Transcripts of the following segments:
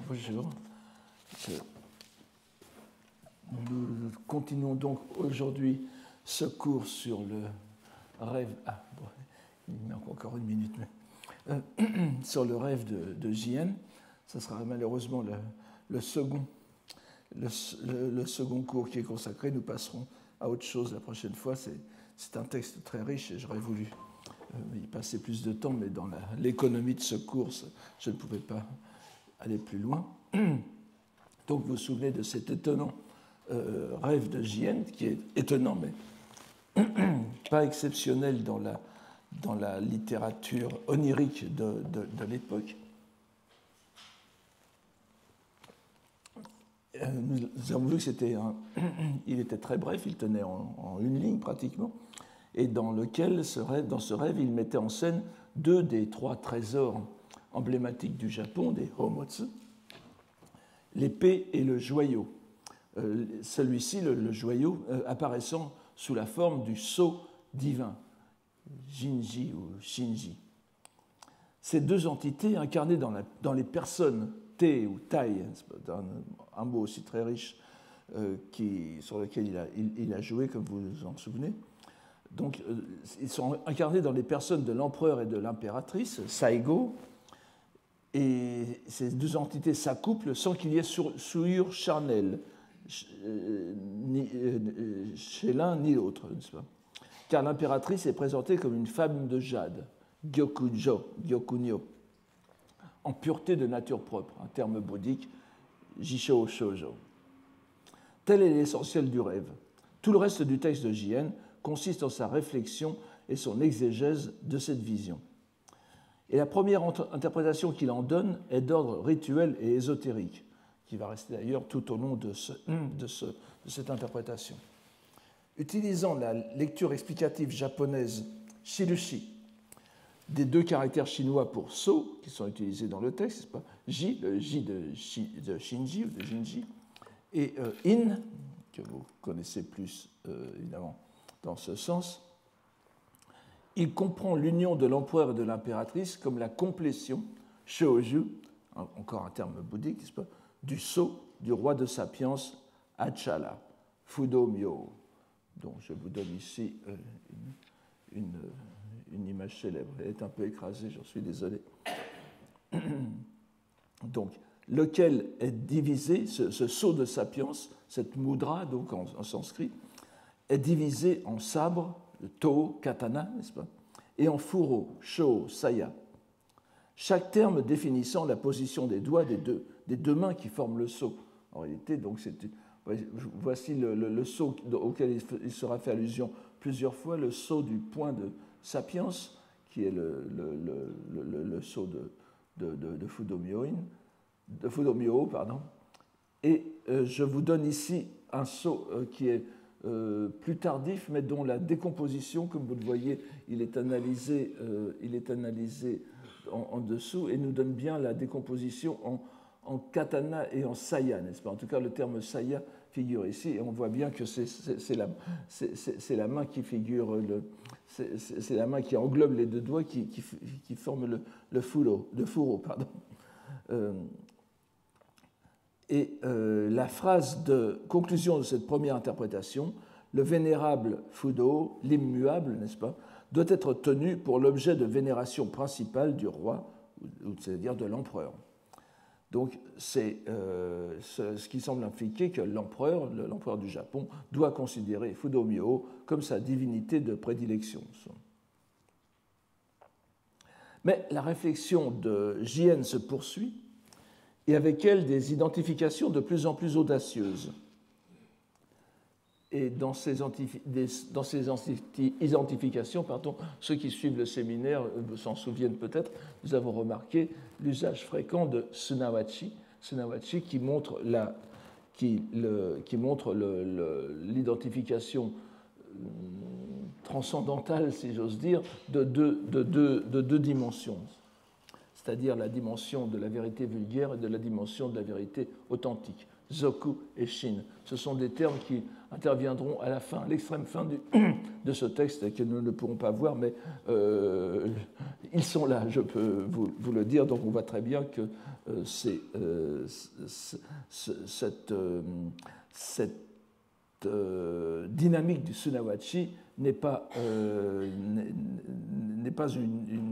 Bonjour. Nous continuons donc aujourd'hui ce cours sur le rêve. Ah, bon, il me manque encore une minute, mais sur le rêve de J.N. Ce sera malheureusement le second cours qui est consacré. Nous passerons à autre chose la prochaine fois. C'est un texte très riche et j'aurais voulu y passer plus de temps, mais dans l'économie de ce cours, je ne pouvais pas aller plus loin. Donc vous vous souvenez de cet étonnant rêve de J.N., qui est étonnant, mais pas exceptionnel dans la littérature onirique de l'époque. Nous avons vu que il était très bref, il tenait en une ligne pratiquement, et dans ce rêve, il mettait en scène 2 des 3 trésors emblématiques du Japon, des Homotsu, l'épée et le joyau. Celui-ci, le joyau, apparaissant sous la forme du sceau divin, Jinji ou Shinji. Ces 2 entités incarnées dans les personnes Te ou Tai, un mot aussi très riche sur lequel il a joué, comme vous vous en souvenez. Donc, ils sont incarnés dans les personnes de l'empereur et de l'impératrice, Saigo, et ces 2 entités s'accouplent sans qu'il y ait souillure charnelle chez l'un ni l'autre, n'est-ce pas ? Car l'impératrice est présentée comme une femme de jade, Gyokunyo, en pureté de nature propre, un terme bouddhique, Jisho Shoujo. Tel est l'essentiel du rêve. Tout le reste du texte de J.N. consiste en sa réflexion et son exégèse de cette vision. Et la première interprétation qu'il en donne est d'ordre rituel et ésotérique, qui va rester d'ailleurs tout au long de cette interprétation. Utilisant la lecture explicative japonaise Shirushi, des 2 caractères chinois pour so, qui sont utilisés dans le texte, c'est pas J, le J de Shinji ou de Jinji, et in, que vous connaissez plus évidemment dans ce sens, il comprend l'union de l'empereur et de l'impératrice comme la complétion, shōju, encore un terme bouddhique, n'est-ce pas, du sceau du roi de Sapiens, Achala, Fudo-myo, dont je vous donne ici une image célèbre. Elle est un peu écrasée, j'en suis désolé. Donc, lequel est divisé, ce sceau de Sapiens, cette mudra, donc en sanskrit, est divisé en sabre, to, katana, n'est-ce pas, et en fourreau, sho, saya. Chaque terme définissant la position des doigts des deux mains qui forment le sceau. En réalité, donc, voici le sceau auquel il sera fait allusion plusieurs fois, le sceau du point de Sapiens, qui est le sceau de Fudo-myo, pardon. Et je vous donne ici un sceau qui est plus tardif, mais dont la décomposition, comme vous le voyez, il est analysé en dessous et nous donne bien la décomposition en katana et en saya, n'est-ce pas ? En tout cas, le terme saya figure ici et on voit bien que c'est la main qui figure, c'est la main qui englobe les 2 doigts qui forme le fourreau. Pardon. La phrase de conclusion de cette première interprétation, le vénérable Fudo, l'immuable, n'est-ce pas, doit être tenu pour l'objet de vénération principale du roi, c'est-à-dire de l'empereur. Donc, c'est ce qui semble impliquer que l'empereur du Japon, doit considérer Fudo-myo comme sa divinité de prédilection. Mais la réflexion de J.N. se poursuit, et avec elle des identifications de plus en plus audacieuses. Et dans ces identifications, ceux qui suivent le séminaire s'en souviennent peut-être, nous avons remarqué l'usage fréquent de Sunawachi, qui montre l'identification transcendantale, si j'ose dire, de deux dimensions, c'est-à-dire la dimension de la vérité vulgaire et de la dimension de la vérité authentique. Zoku et Shin. Ce sont des termes qui interviendront à la fin, à l'extrême fin de ce texte, et que nous ne pourrons pas voir, mais Ils sont là, je peux vous le dire, donc on voit très bien que cette dynamique du Sunawachi n'est pas une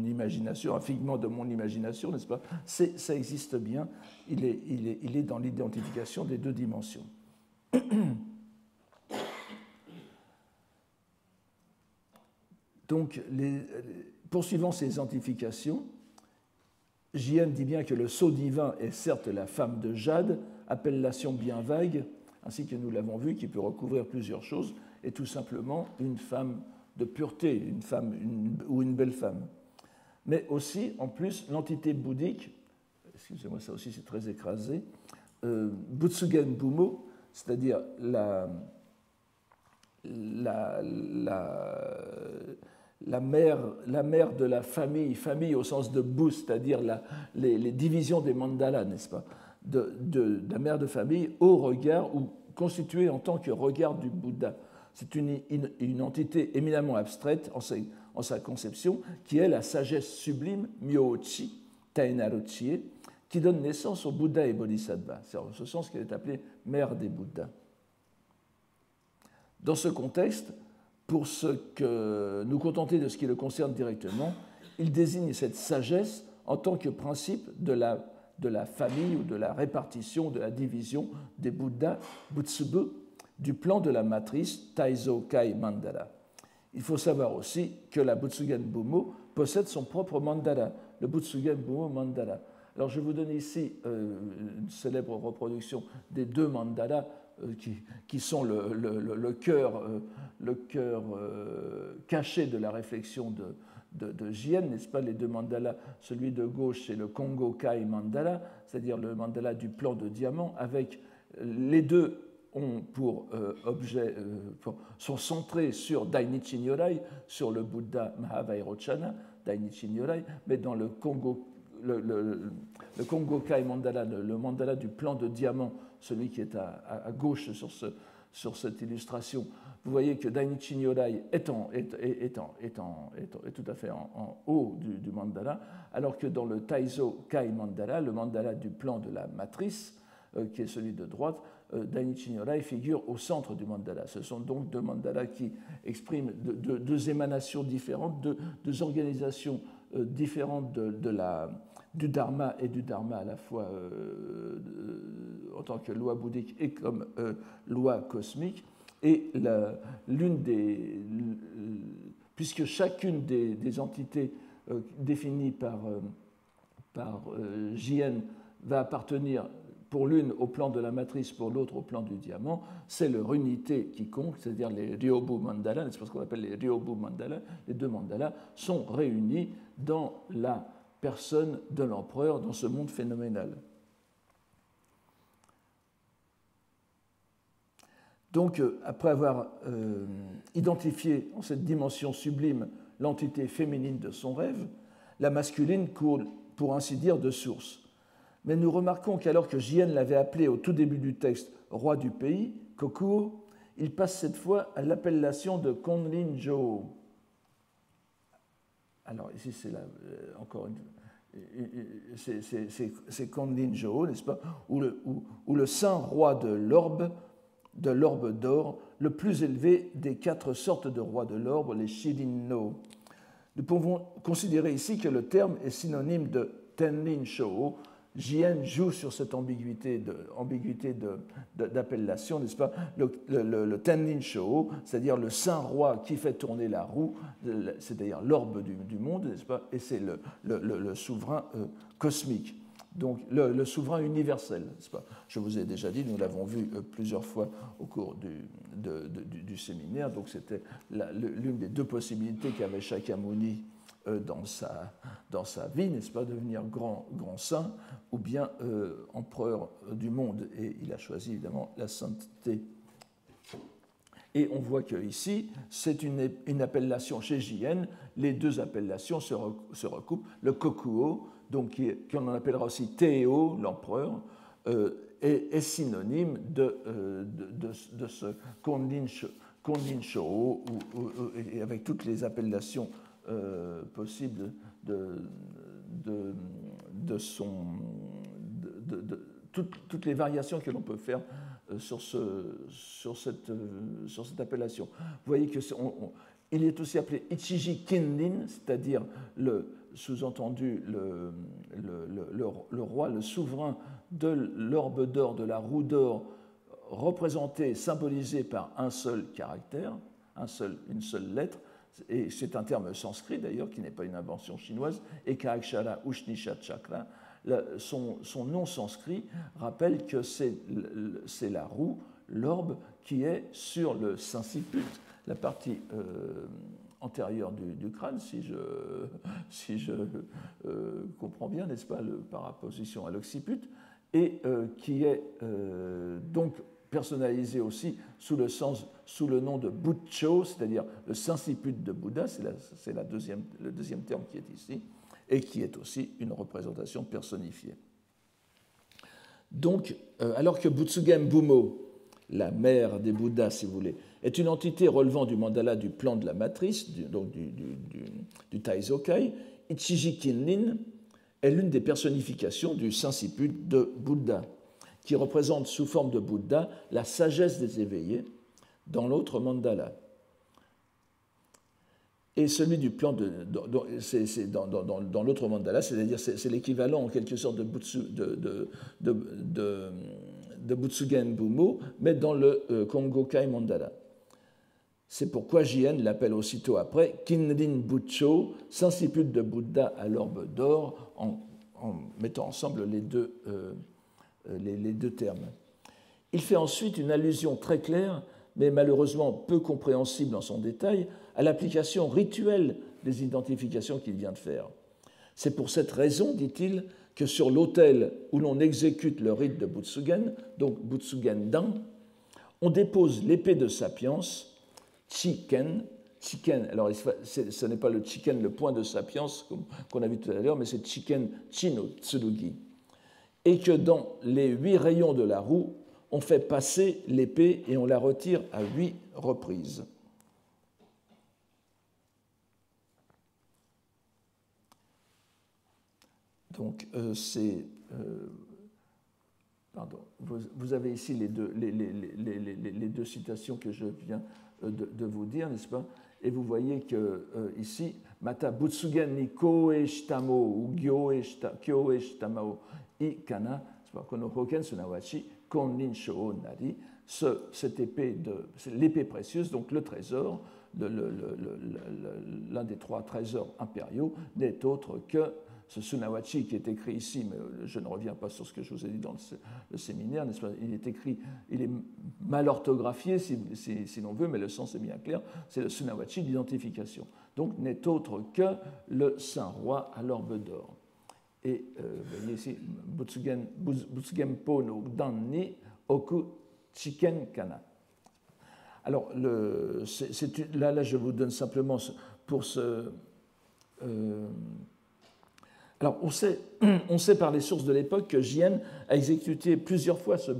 imagination, un figment de mon imagination, n'est-ce pas? Ça existe bien, il est dans l'identification des deux dimensions. Donc, poursuivant ces identifications, Jien dit bien que le sceau divin est certes la femme de jade, appellation bien vague, ainsi que nous l'avons vu, qui peut recouvrir plusieurs choses, et tout simplement une femme de pureté, une femme ou une belle femme. Mais aussi, en plus, l'entité bouddhique, excusez-moi, ça aussi c'est très écrasé, Butsugen Bumo, c'est-à-dire la mère de la famille au sens de Bu, c'est-à-dire les divisions des mandalas, n'est-ce pas, de la mère de famille au regard, ou constituée en tant que regard du Bouddha. C'est une entité éminemment abstraite en sa conception, qui est la sagesse sublime, Myochi, Taenaruchie, qui donne naissance au Bouddha et Bodhisattva. C'est en ce sens qu'elle est appelée mère des Bouddhas. Dans ce contexte, pour ce que nous contenter de ce qui le concerne directement, il désigne cette sagesse en tant que principe de la famille ou de la répartition, de la division des Bouddhas, Butsubu, du plan de la matrice Taizo Kai Mandala. Il faut savoir aussi que la Butsugen Bumo possède son propre mandala, le Butsugen Bumo Mandala. Alors je vous donne ici une célèbre reproduction des deux mandalas qui sont le cœur caché de la réflexion de Jien, n'est-ce pas, les deux mandalas. Celui de gauche, c'est le Kongo Kai Mandala, c'est-à-dire le mandala du plan de diamant, avec les deux ont pour objet, sont centrés sur Dainichi Nyorai, sur le Bouddha Mahavairochana, Dainichi Nyorai, mais dans le Kongo Kai Mandala, le mandala du plan de diamant, celui qui est à gauche sur cette illustration, vous voyez que Dainichi Nyorai est tout à fait en haut du mandala, alors que dans le Taizo Kai Mandala, le mandala du plan de la matrice, qui est celui de droite, Dainichi Nyorai figure au centre du mandala. Ce sont donc deux mandalas qui expriment deux émanations différentes, deux organisations différentes du dharma et du dharma à la fois en tant que loi bouddhique et comme loi cosmique. Et puisque chacune des entités définies par Jien va appartenir pour l'une au plan de la matrice, pour l'autre au plan du diamant, c'est leur unité qui compte, c'est-à-dire les Ryobu Mandala, c'est ce qu'on appelle les Ryobu Mandala, les deux mandalas sont réunis dans la personne de l'empereur, dans ce monde phénoménal. Donc, après avoir identifié en cette dimension sublime l'entité féminine de son rêve, la masculine coule, pour ainsi dire, de source. Mais nous remarquons qu'alors que Jien l'avait appelé au tout début du texte roi du pays, Kokuo, il passe cette fois à l'appellation de Konrin-jo. Alors ici, c'est encore c'est Konrin-jo, n'est-ce pas, où le saint roi de l'orbe d'or, le plus élevé des 4 sortes de rois de l'orbe, les Shirin-no. Nous pouvons considérer ici que le terme est synonyme de Tenrin-shō. Jien joue sur cette ambiguïté d'appellation, n'est-ce pas? Le Tenrin-shō, c'est-à-dire le saint roi qui fait tourner la roue, c'est-à-dire l'orbe du monde, n'est-ce pas? Et c'est le souverain cosmique. Donc le souverain universel, n'est-ce pas? Je vous ai déjà dit, nous l'avons vu plusieurs fois au cours du séminaire, donc c'était l'une des deux possibilités qu'avait Shakyamuni dans sa vie, n'est-ce pas, devenir grand saint ou bien empereur du monde. Et il a choisi évidemment la sainteté. Et on voit qu'ici, c'est une appellation chez Jien, les deux appellations se recoupent. Le Kokuo, donc qu'on en appellera aussi Teo, l'empereur, est synonyme de ce Konrin-shō, avec toutes les appellations possibles toutes les variations que l'on peut faire sur cette appellation. Vous voyez qu'il est aussi appelé Ichiji Kinrin, c'est-à-dire sous-entendu le roi, le souverain de l'orbe d'or, de la roue d'or, représenté, symbolisé par un seul caractère, une seule lettre, et c'est un terme sanskrit d'ailleurs, qui n'est pas une invention chinoise, Ekakshara Ushnisha Chakra. Son nom sanskrit rappelle que c'est la roue, l'orbe, qui est sur le sinciput, la partie antérieure du crâne, si je comprends bien, n'est-ce pas, par opposition à l'occiput, et qui est donc personnalisé aussi sous le nom de Bucho, c'est-à-dire le sinciput de Bouddha, c'est le deuxième terme qui est ici, et qui est aussi une représentation personnifiée. Donc, alors que Butsugen Bumo, la mère des Bouddhas, si vous voulez, est une entité relevant du mandala du plan de la matrice, donc du Taizokai, Ichiji Kinrin est l'une des personnifications du sinciput de Bouddha, qui représente sous forme de Bouddha la sagesse des éveillés dans l'autre mandala. Et celui du plan dans l'autre mandala, c'est-à-dire c'est l'équivalent en quelque sorte de Butsugen Bumo, mais dans le Kongokai mandala. C'est pourquoi Jien l'appelle aussitôt après Kinrin Bucho, sinciput de Bouddha à l'orbe d'or, en mettant ensemble les deux termes. Il fait ensuite une allusion très claire, mais malheureusement peu compréhensible en son détail, à l'application rituelle des identifications qu'il vient de faire. C'est pour cette raison, dit-il, que sur l'autel où l'on exécute le rite de Butsugen, donc Butsugen Dan, on dépose l'épée de sapience, Chiken. Alors ce n'est pas le Chiken, le point de sapience qu'on a vu tout à l'heure, mais c'est Chiken Chino Tsurugi. Et que dans les 8 rayons de la roue, on fait passer l'épée et on la retire à 8 reprises. Donc, pardon, vous avez ici les deux citations que je viens de vous dire, n'est-ce pas? Et vous voyez que ici, Mata Butsugen ni Koe Shitamo ou Kyo Shitamo I Kana, Kono Hoken Sunawachi, Konnin Shō Nari, cette épée, l'épée précieuse, donc le trésor, l'un des 3 trésors impériaux, n'est autre que ce Sunawachi qui est écrit ici, mais je ne reviens pas sur ce que je vous ai dit dans le séminaire, n'est-ce pas? Il est mal orthographié si l'on veut, mais le sens est bien clair, c'est le Sunawachi d'identification. Donc n'est autre que le Saint-Roi à l'orbe d'or. Et vous voyez ici, Butsugenpo no Dan-ni Oku Chiken Kana. Alors, là, je vous donne simplement pour ce... alors, on sait par les sources de l'époque que Jien a exécuté plusieurs fois ce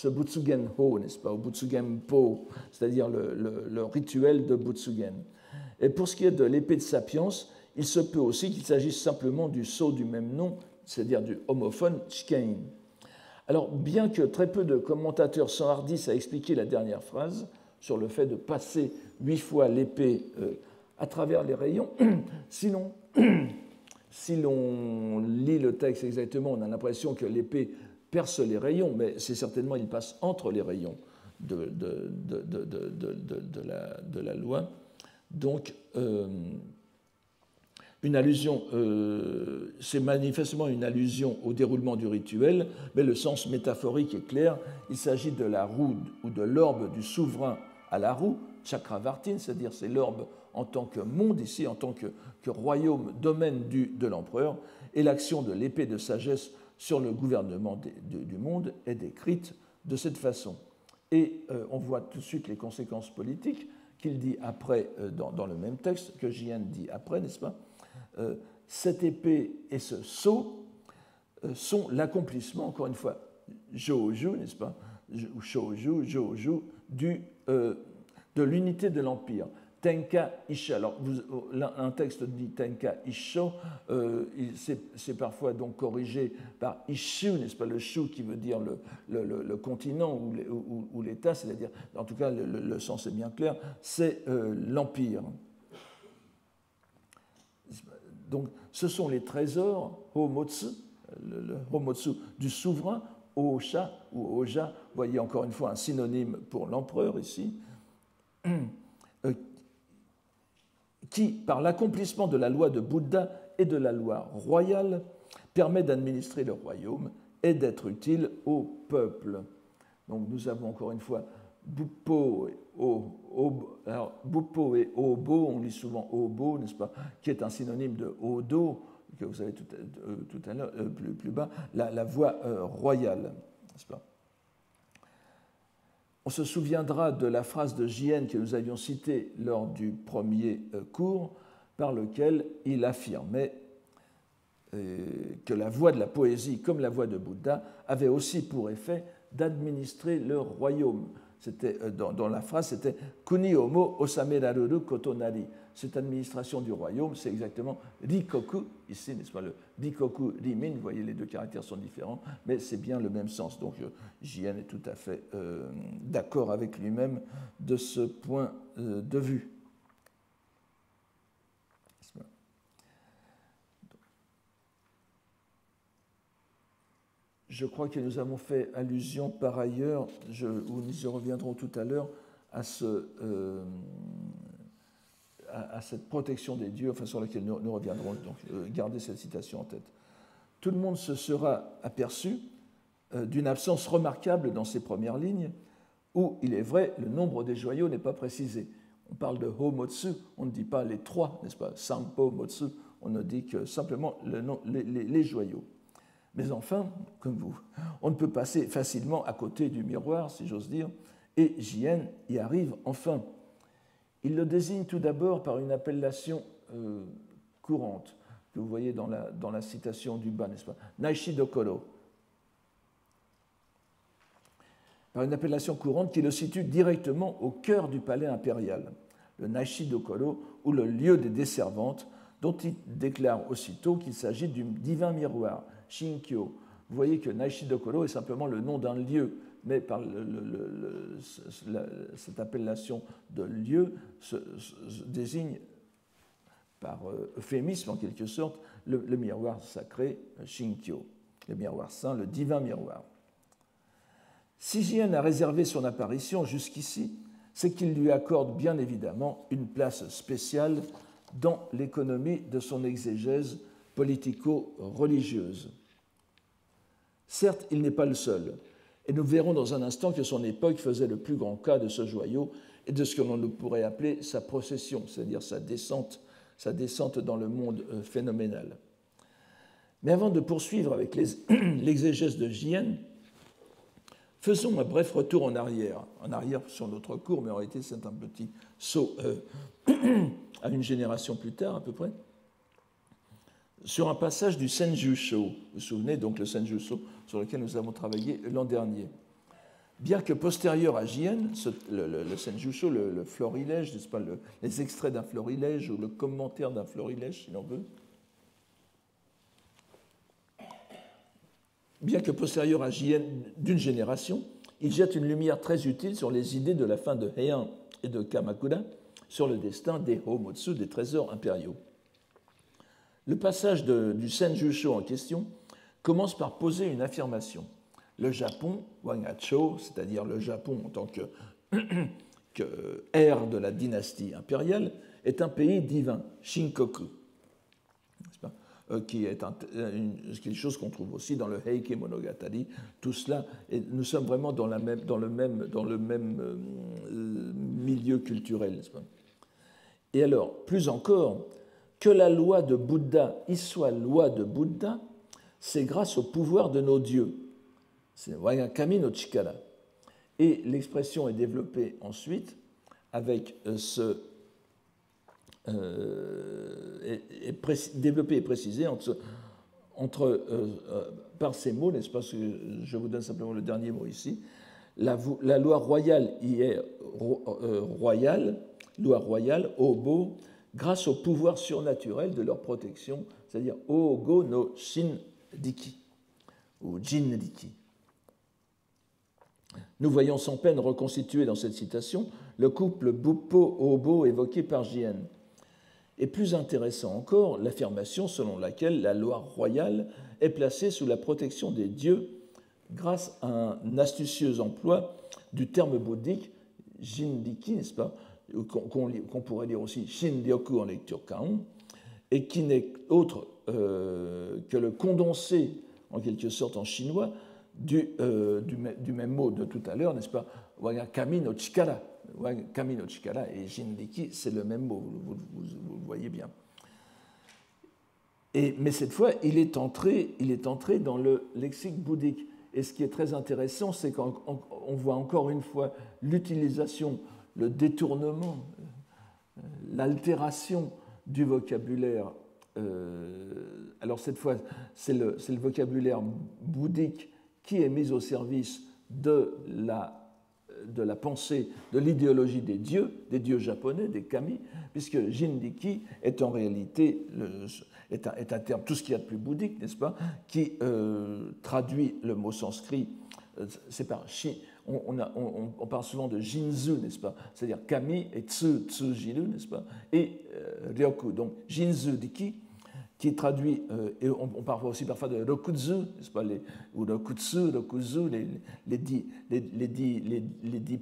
Butsugen-ho, n'est-ce pas, ou Butsugen-po, c'est-à-dire le rituel de Butsugen. Et pour ce qui est de l'épée de sapience, il se peut aussi qu'il s'agisse simplement du sceau du même nom, c'est-à-dire du homophone Chikein. Alors, bien que très peu de commentateurs s'enhardissent à expliquer la dernière phrase sur le fait de passer 8 fois l'épée à travers les rayons, sinon... Si l'on lit le texte exactement, on a l'impression que l'épée perce les rayons, mais c'est certainement il passe entre les rayons de la loi. Donc, une allusion, c'est manifestement une allusion au déroulement du rituel, mais le sens métaphorique est clair. Il s'agit de la roue ou de l'orbe du souverain à la roue, Chakravartin, c'est-à-dire c'est l'orbe en tant que monde, ici en tant que royaume, domaine de l'empereur, et l'action de l'épée de sagesse sur le gouvernement du monde est décrite de cette façon. Et on voit tout de suite les conséquences politiques qu'il dit après dans le même texte, que Jien dit après, n'est-ce pas? Cette épée et ce sceau sont l'accomplissement, encore une fois, Jōju, n'est-ce pas? Shōju, Jōju, de l'unité de l'Empire. Tenka Isha. Alors, un texte dit Tenka Isho, c'est parfois donc corrigé par Ishu, n'est-ce pas, le shu qui veut dire le continent ou l'État, c'est-à-dire, en tout cas, le sens est bien clair, c'est l'Empire. Donc, ce sont les trésors Homotsu, le Homotsu du souverain, Osha ou Oja, vous voyez encore une fois un synonyme pour l'empereur ici, qui, par l'accomplissement de la loi de Bouddha et de la loi royale, permet d'administrer le royaume et d'être utile au peuple. Donc nous avons encore une fois Buppo et Obo, on lit souvent Obo, n'est-ce pas, qui est un synonyme de Odo, que vous avez tout à l'heure, plus bas, la voie royale, n'est-ce pas. On se souviendra de la phrase de Jien que nous avions citée lors du premier cours, par lequel il affirmait que la voie de la poésie, comme la voie de Bouddha, avait aussi pour effet d'administrer le royaume. Dans la phrase, c'était Kuni omo osameraruru kotonari. Cette administration du royaume, c'est exactement Rikoku, ici, n'est-ce pas, le Rikoku Rimin, vous voyez, les deux caractères sont différents, mais c'est bien le même sens. Donc, Jien est tout à fait d'accord avec lui-même de ce point de vue. Je crois que nous avons fait allusion par ailleurs, nous y reviendrons tout à l'heure, à cette protection des dieux, enfin, sur laquelle nous reviendrons, donc gardez cette citation en tête. Tout le monde se sera aperçu d'une absence remarquable dans ces premières lignes, où, il est vrai, le nombre des joyaux n'est pas précisé. On parle de Homotsu, on ne dit pas les trois, n'est-ce pas, Sampo Motsu, on ne dit que simplement les joyaux. Mais enfin, comme vous, on ne peut passer facilement à côté du miroir, si j'ose dire, et Jien y arrive enfin. Il le désigne tout d'abord par une appellation courante, que vous voyez dans la citation du bas, n'est-ce pas, Naishi Dokoro. Par une appellation courante qui le situe directement au cœur du palais impérial, le Naishi Dokoro, ou le lieu des desservantes, dont il déclare aussitôt qu'il s'agit du divin miroir, Shinkyo. Vous voyez que Naishi Dokoro est simplement le nom d'un lieu, mais par cette appellation de lieu désigne par euphémisme en quelque sorte le miroir sacré Shinkyo, le miroir saint, le divin miroir. Si Jien a réservé son apparition jusqu'ici, c'est qu'il lui accorde bien évidemment une place spéciale dans l'économie de son exégèse politico-religieuse. Certes, il n'est pas le seul, et nous verrons dans un instant que son époque faisait le plus grand cas de ce joyau et de ce que l'on pourrait appeler sa procession, c'est-à-dire sa descente dans le monde phénoménal. Mais avant de poursuivre avec l'exégèse de Jien, faisons un bref retour en arrière sur notre cours, mais en réalité c'est un petit saut à une génération plus tard à peu près, sur un passage du Senjusho. Vous vous souvenez donc le Senjusho sur lequel nous avons travaillé l'an dernier. Bien que postérieur à Jien, le Senjusho, le florilège, n'est-ce pas, les extraits d'un florilège ou le commentaire d'un florilège, si l'on veut, bien que postérieur à Jien d'une génération, il jette une lumière très utile sur les idées de la fin de Heian et de Kamakura, sur le destin des Homotsu, des trésors impériaux. Le passage du Senjusho en question commence par poser une affirmation. Le Japon, Wangacho, c'est-à-dire le Japon en tant que ère de la dynastie impériale, est un pays divin, Shinkoku, n'est-ce pas, qui est quelque chose qu'on trouve aussi dans le Heike Monogatari. Tout cela, et nous sommes vraiment dans le même milieu culturel, n'est-ce pas. Et alors, plus encore, que la loi de Bouddha y soit loi de Bouddha, c'est grâce au pouvoir de nos dieux. C'est Wagakami no Chikara. Et l'expression est développée ensuite avec développée et précisée par ces mots, n'est-ce pas, je vous donne simplement le dernier mot ici. La loi royale y est royale, loi royale, Obo, grâce au pouvoir surnaturel de leur protection, c'est-à-dire Ogo no Shindiki, ou Jindiki. Nous voyons sans peine reconstitué dans cette citation le couple Buppo-Obo évoqué par Jien. Et plus intéressant encore, l'affirmation selon laquelle la loi royale est placée sous la protection des dieux grâce à un astucieux emploi du terme bouddhique Jindiki, n'est-ce pas, qu'on pourrait lire aussi Shindyoku en lecture Kaon, et qui n'est autre que le condensé, en quelque sorte en chinois, du même mot de tout à l'heure, n'est-ce pas, Kami no Chikara. Kami no Chikara et Jindiki, c'est le même mot, vous le voyez bien. Mais cette fois, il est entré dans le lexique bouddhique. Et ce qui est très intéressant, c'est qu'on voit encore une fois l'utilisation, le détournement, l'altération du vocabulaire. Alors cette fois, c'est le vocabulaire bouddhique qui est mis au service de la pensée, de l'idéologie des dieux japonais, des kami, puisque Jindiki est en réalité est un terme, tout ce qu'il y a de plus bouddhique, n'est-ce pas, qui traduit le mot sanskrit. C'est par on parle souvent de Jinzu, n'est-ce pas, c'est-à-dire kami et tsu jiru, n'est-ce pas, et ryoku. Donc Jinzu Diki, qui traduit, et on parle aussi parfois de Rokutsu, n'est-ce pas, ou Rokutsu, Rokuzu, les dix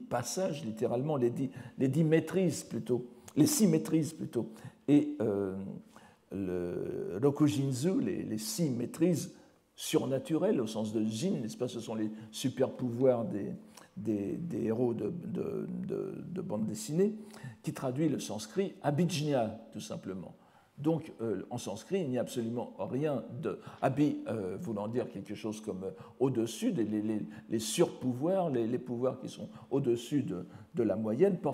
passages, littéralement, les dix maîtrises plutôt, les 6 maîtrises plutôt, et le Rokujinzu, les 6 maîtrises surnaturelles au sens de Jin, n'est-ce pas, ce sont les super pouvoirs des héros de bande dessinée, qui traduit le sanskrit Abhijna, tout simplement. Donc, en sanskrit, il n'y a absolument rien de abhi, voulant dire quelque chose comme au-dessus, les surpouvoirs, les pouvoirs qui sont au-dessus de la moyenne, pas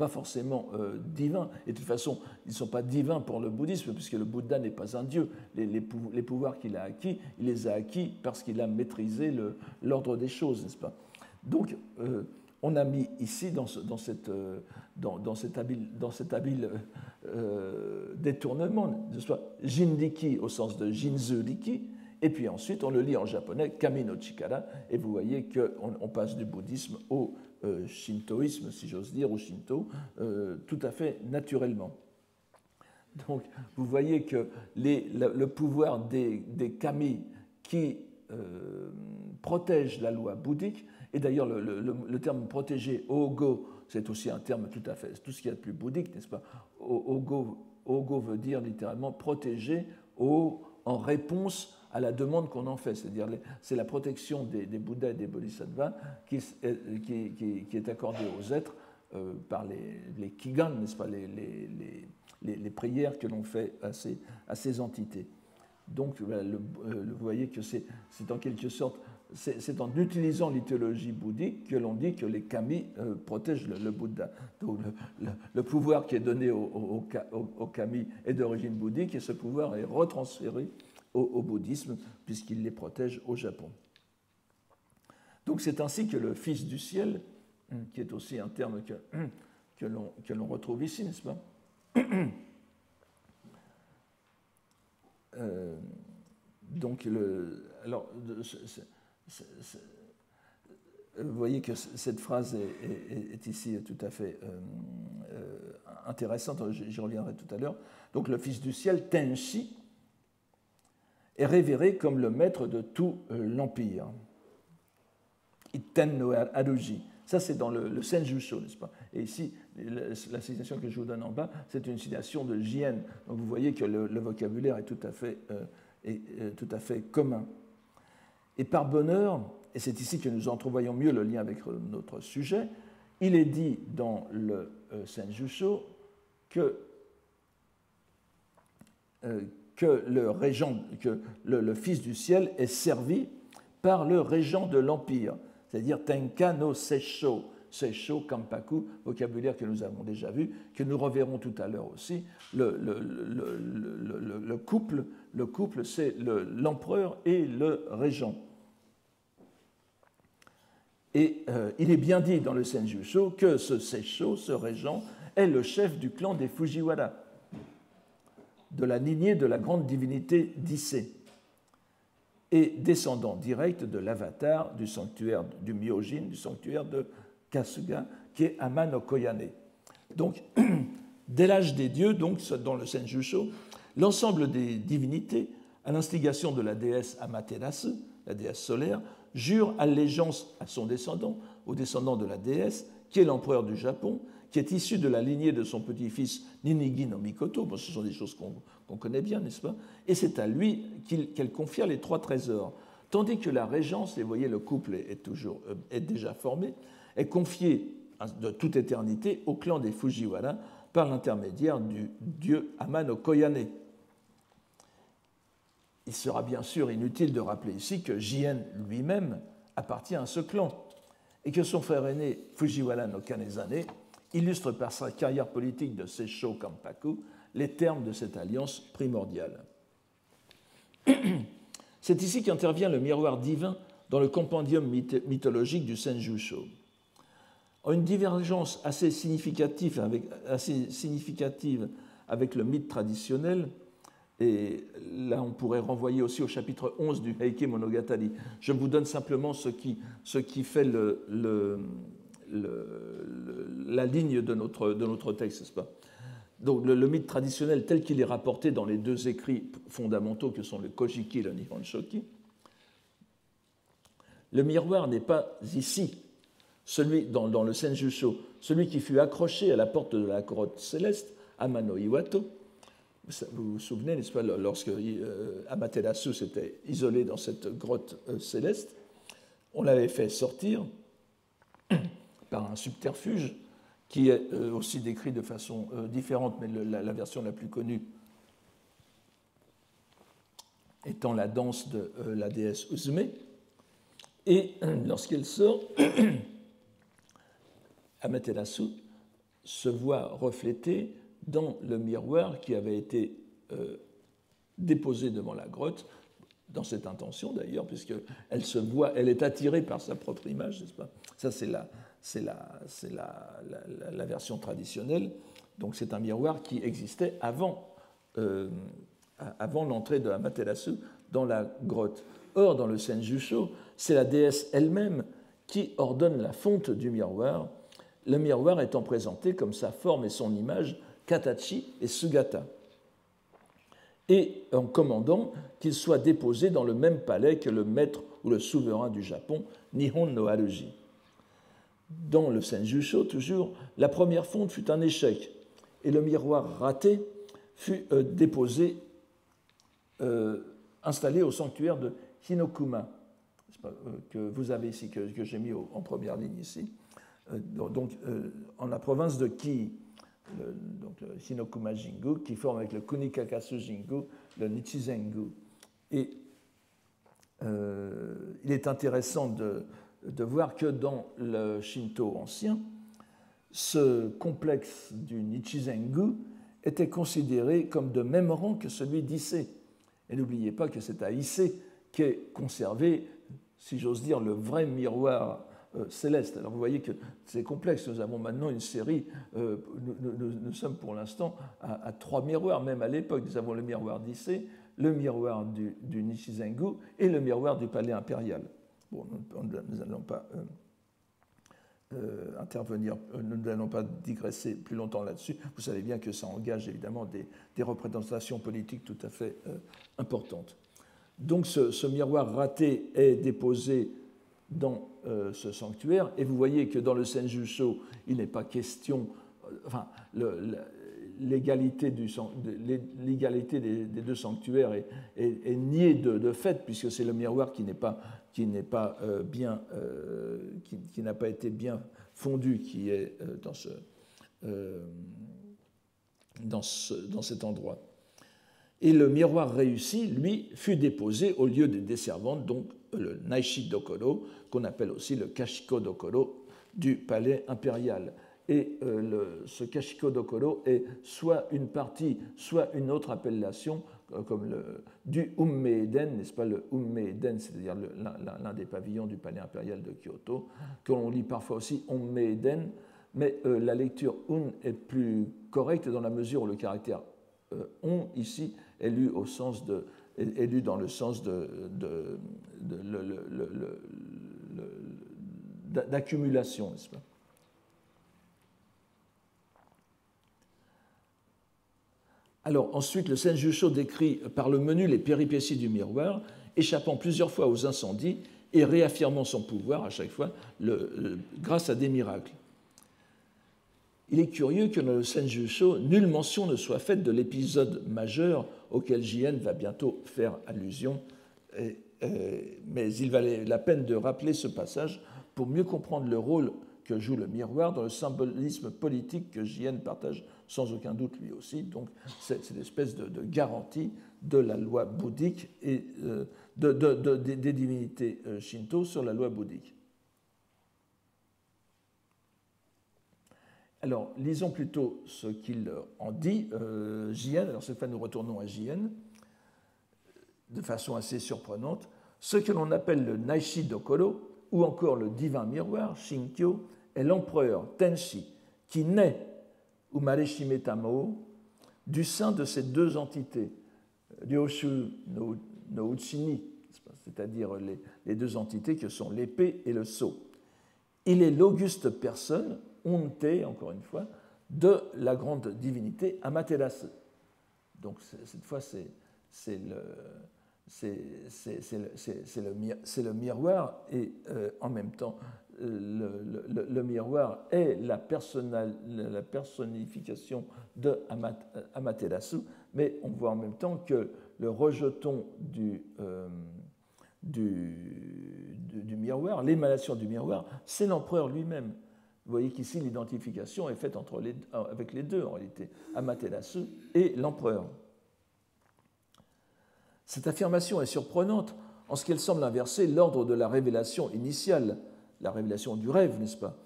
forcément divins. Et de toute façon, ils ne sont pas divins pour le bouddhisme, puisque le Bouddha n'est pas un dieu. Les pouvoirs qu'il a acquis, il les a acquis parce qu'il a maîtrisé l'ordre des choses, n'est-ce pas? Donc, on a mis ici, dans cet habile détournement, Jindiki au sens de Jinzu Diki, et puis ensuite on le lit en japonais Kami no Chikara, et vous voyez qu'on passe du bouddhisme au shintoïsme, si j'ose dire, au shinto, tout à fait naturellement. Donc vous voyez que le pouvoir des kami qui protègent la loi bouddhique, et d'ailleurs le terme protégé, Ogo, c'est aussi un terme tout à fait, tout ce qu'il y a de plus bouddhique, n'est-ce pas? Ogo veut dire littéralement protéger en réponse à la demande qu'on en fait, c'est-à-dire c'est la protection des Bouddhas et des Bodhisattvas qui est accordée aux êtres par les kigan, n'est-ce pas, les prières que l'on fait à ces entités. Donc vous voyez que c'est en quelque sorte, c'est en utilisant l'idéologie bouddhique que l'on dit que les kami protègent le Bouddha. Donc le pouvoir qui est donné aux kami est d'origine bouddhique, et ce pouvoir est retransféré au bouddhisme puisqu'il les protège au Japon. Donc c'est ainsi que le Fils du ciel, qui est aussi un terme que l'on retrouve ici, n'est-ce pas? Donc, vous voyez que cette phrase est ici tout à fait intéressante, j'y reviendrai tout à l'heure. Donc, le Fils du ciel, Tenshi, est révéré comme le maître de tout l'empire. Itten no Aruji. Ça, c'est dans le Senjusho, n'est-ce pas? Et ici, la citation que je vous donne en bas, c'est une citation de Jien. Donc vous voyez que le vocabulaire est tout à fait commun. Et par bonheur, et c'est ici que nous entrevoyons mieux le lien avec notre sujet, il est dit dans le Senjusho que le Fils du ciel est servi par le régent de l'empire, c'est-à-dire Tenka no Seisho, Seisho, Kampaku, vocabulaire que nous avons déjà vu, que nous reverrons tout à l'heure aussi. Le couple, c'est l'empereur et le régent. Et il est bien dit dans le Senjusho que ce Seisho, ce régent, est le chef du clan des Fujiwara, de la lignée de la grande divinité d'Issei, et descendant direct de l'avatar du sanctuaire du Myojin, du sanctuaire de Kasuga, qui est Amano Koyane. Donc, dès l'âge des dieux, donc, dans le Senjusho, l'ensemble des divinités, à l'instigation de la déesse Amaterasu, la déesse solaire, jurent allégeance à son descendant, au descendant de la déesse, qui est l'empereur du Japon, qui est issu de la lignée de son petit-fils Ninigi no Mikoto. Bon, ce sont des choses qu'on connaît bien, n'est-ce pas? Et c'est à lui qu'elle confia les 3 trésors. Tandis que la régence, et vous voyez, le couple est déjà formé, est confiée de toute éternité au clan des Fujiwara par l'intermédiaire du dieu Amano Koyane. Il sera bien sûr inutile de rappeler ici que Jien lui-même appartient à ce clan et que son frère aîné Fujiwara no Kanezane illustre par sa carrière politique de Seisho Kampaku les termes de cette alliance primordiale. C'est ici qu'intervient le miroir divin dans le compendium mythologique du Senjusho. Une divergence assez significative avec le mythe traditionnel, et là on pourrait renvoyer aussi au chapitre 11 du Heike Monogatari. Je vous donne simplement ce qui fait la ligne de notre texte, n'est-ce pas? Donc le mythe traditionnel tel qu'il est rapporté dans les 2 écrits fondamentaux que sont le Kojiki et le Nihon Shoki, le miroir n'est pas ici, celui dans le Senjusho, celui qui fut accroché à la porte de la grotte céleste, Amano Iwato. Vous vous souvenez, n'est-ce pas, lorsque Amaterasu s'était isolé dans cette grotte céleste, on l'avait fait sortir par un subterfuge qui est aussi décrit de façon différente, mais la version la plus connue étant la danse de la déesse Uzume. Et lorsqu'elle sort, Amaterasu se voit reflété dans le miroir qui avait été déposé devant la grotte, dans cette intention d'ailleurs, puisqu'elle se voit, elle est attirée par sa propre image, n'est-ce pas? Ça, c'est la version traditionnelle. Donc c'est un miroir qui existait avant l'entrée de Amaterasu dans la grotte. Or, dans le Senjusho, c'est la déesse elle-même qui ordonne la fonte du miroir, le miroir étant présenté comme sa forme et son image, Katachi et Sugata, et en commandant qu'il soit déposé dans le même palais que le maître ou le souverain du Japon, Nihon no Haruji. Dans le Senjusho, toujours, la première fonte fut un échec, et le miroir raté fut installé au sanctuaire de Hinokuma, que vous avez ici, que j'ai mis en première ligne ici, en la province de Kii, donc le Hinokuma Jingu, qui forme avec le Kunikakasu Jingu, le Nichizengu. Et il est intéressant de voir que dans le Shinto ancien, ce complexe du Nichizengu était considéré comme de même rang que celui d'Issei. Et n'oubliez pas que c'est à Issei qu'est conservé, si j'ose dire, le vrai miroir céleste. Alors vous voyez que c'est complexe. Nous avons maintenant une série, nous sommes pour l'instant à 3 miroirs, même à l'époque. Nous avons le miroir d'Issei, le miroir du Nichizengu et le miroir du palais impérial. Bon, nous n'allons pas intervenir, nous n'allons pas digresser plus longtemps là-dessus. Vous savez bien que ça engage évidemment des représentations politiques tout à fait importantes. Donc ce miroir raté est déposé dans ce sanctuaire, et vous voyez que dans le Senjusho, il n'est pas question, l'égalité des 2 sanctuaires est niée de fait, puisque c'est le miroir qui n'a pas été bien fondu, qui est dans cet endroit. Et le miroir réussi, lui, fut déposé au lieu des desservantes, donc le Naishi Dokoro, qu'on appelle aussi le Kashiko Dokoro du palais impérial. Et ce Kashiko Dokoro est soit une partie, soit une autre appellation, comme du Ummeiden, n'est-ce pas, le Ummeiden, c'est-à-dire l'un des pavillons du palais impérial de Kyoto, que l'on lit parfois aussi Ummeiden, mais la lecture un est plus correcte dans la mesure où le caractère on ici est lu au sens de est lu dans le sens d'accumulation, n'est-ce pas? Alors ensuite, le Senjusho décrit par le menu les péripéties du miroir, échappant plusieurs fois aux incendies et réaffirmant son pouvoir à chaque fois grâce à des miracles. Il est curieux que dans le Senjusho, nulle mention ne soit faite de l'épisode majeur auquel JN va bientôt faire allusion, mais il valait la peine de rappeler ce passage pour mieux comprendre le rôle que joue le miroir dans le symbolisme politique que JN partage sans aucun doute lui aussi. Donc c'est une espèce de garantie de la loi bouddhique et des divinités shinto sur la loi bouddhique. Alors, lisons plutôt ce qu'il en dit, JN. Alors, cette fois, nous retournons à JN, de façon assez surprenante. Ce que l'on appelle le Naishi Dokoro, ou encore le divin miroir, Shinkyo, est l'empereur Tenshi, qui naît, Umareshime Tamao, du sein de ces deux entités, Ryoshu no Uchini, c'est-à-dire les deux entités que sont l'épée et le sceau. Il est l'auguste personne, Onte, encore une fois, de la grande divinité Amaterasu. Donc cette fois, c'est le miroir, et en même temps, le miroir est la personnification de Amaterasu, mais on voit en même temps que le rejeton du miroir, l'émanation du miroir, c'est l'empereur lui-même. Vous voyez qu'ici, l'identification est faite avec les deux, en réalité, Amaterasu et l'empereur. Cette affirmation est surprenante en ce qu'elle semble inverser l'ordre de la révélation initiale, la révélation du rêve, n'est-ce pas,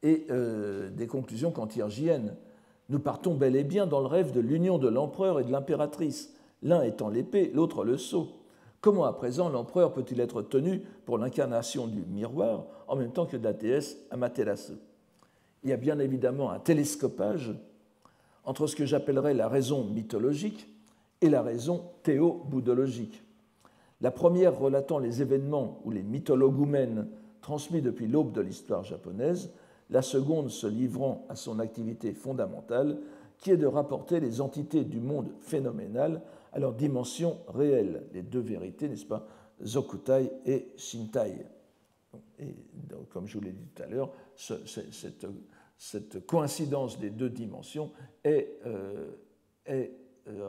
et des conclusions qu'en tire JN. Nous partons bel et bien dans le rêve de l'union de l'empereur et de l'impératrice, l'un étant l'épée, l'autre le sceau. Comment à présent l'empereur peut-il être tenu pour l'incarnation du miroir en même temps que de la déesse Amaterasu? Il y a bien évidemment un télescopage entre ce que j'appellerais la raison mythologique et la raison théo-bouddhologique. La première relatant les événements ou les mythologoumènes transmis depuis l'aube de l'histoire japonaise, la seconde se livrant à son activité fondamentale, qui est de rapporter les entités du monde phénoménal à leur dimension réelle, les deux vérités, n'est-ce pas, Zokutai et Shintai. Et donc, comme je vous l'ai dit tout à l'heure, cette coïncidence des deux dimensions est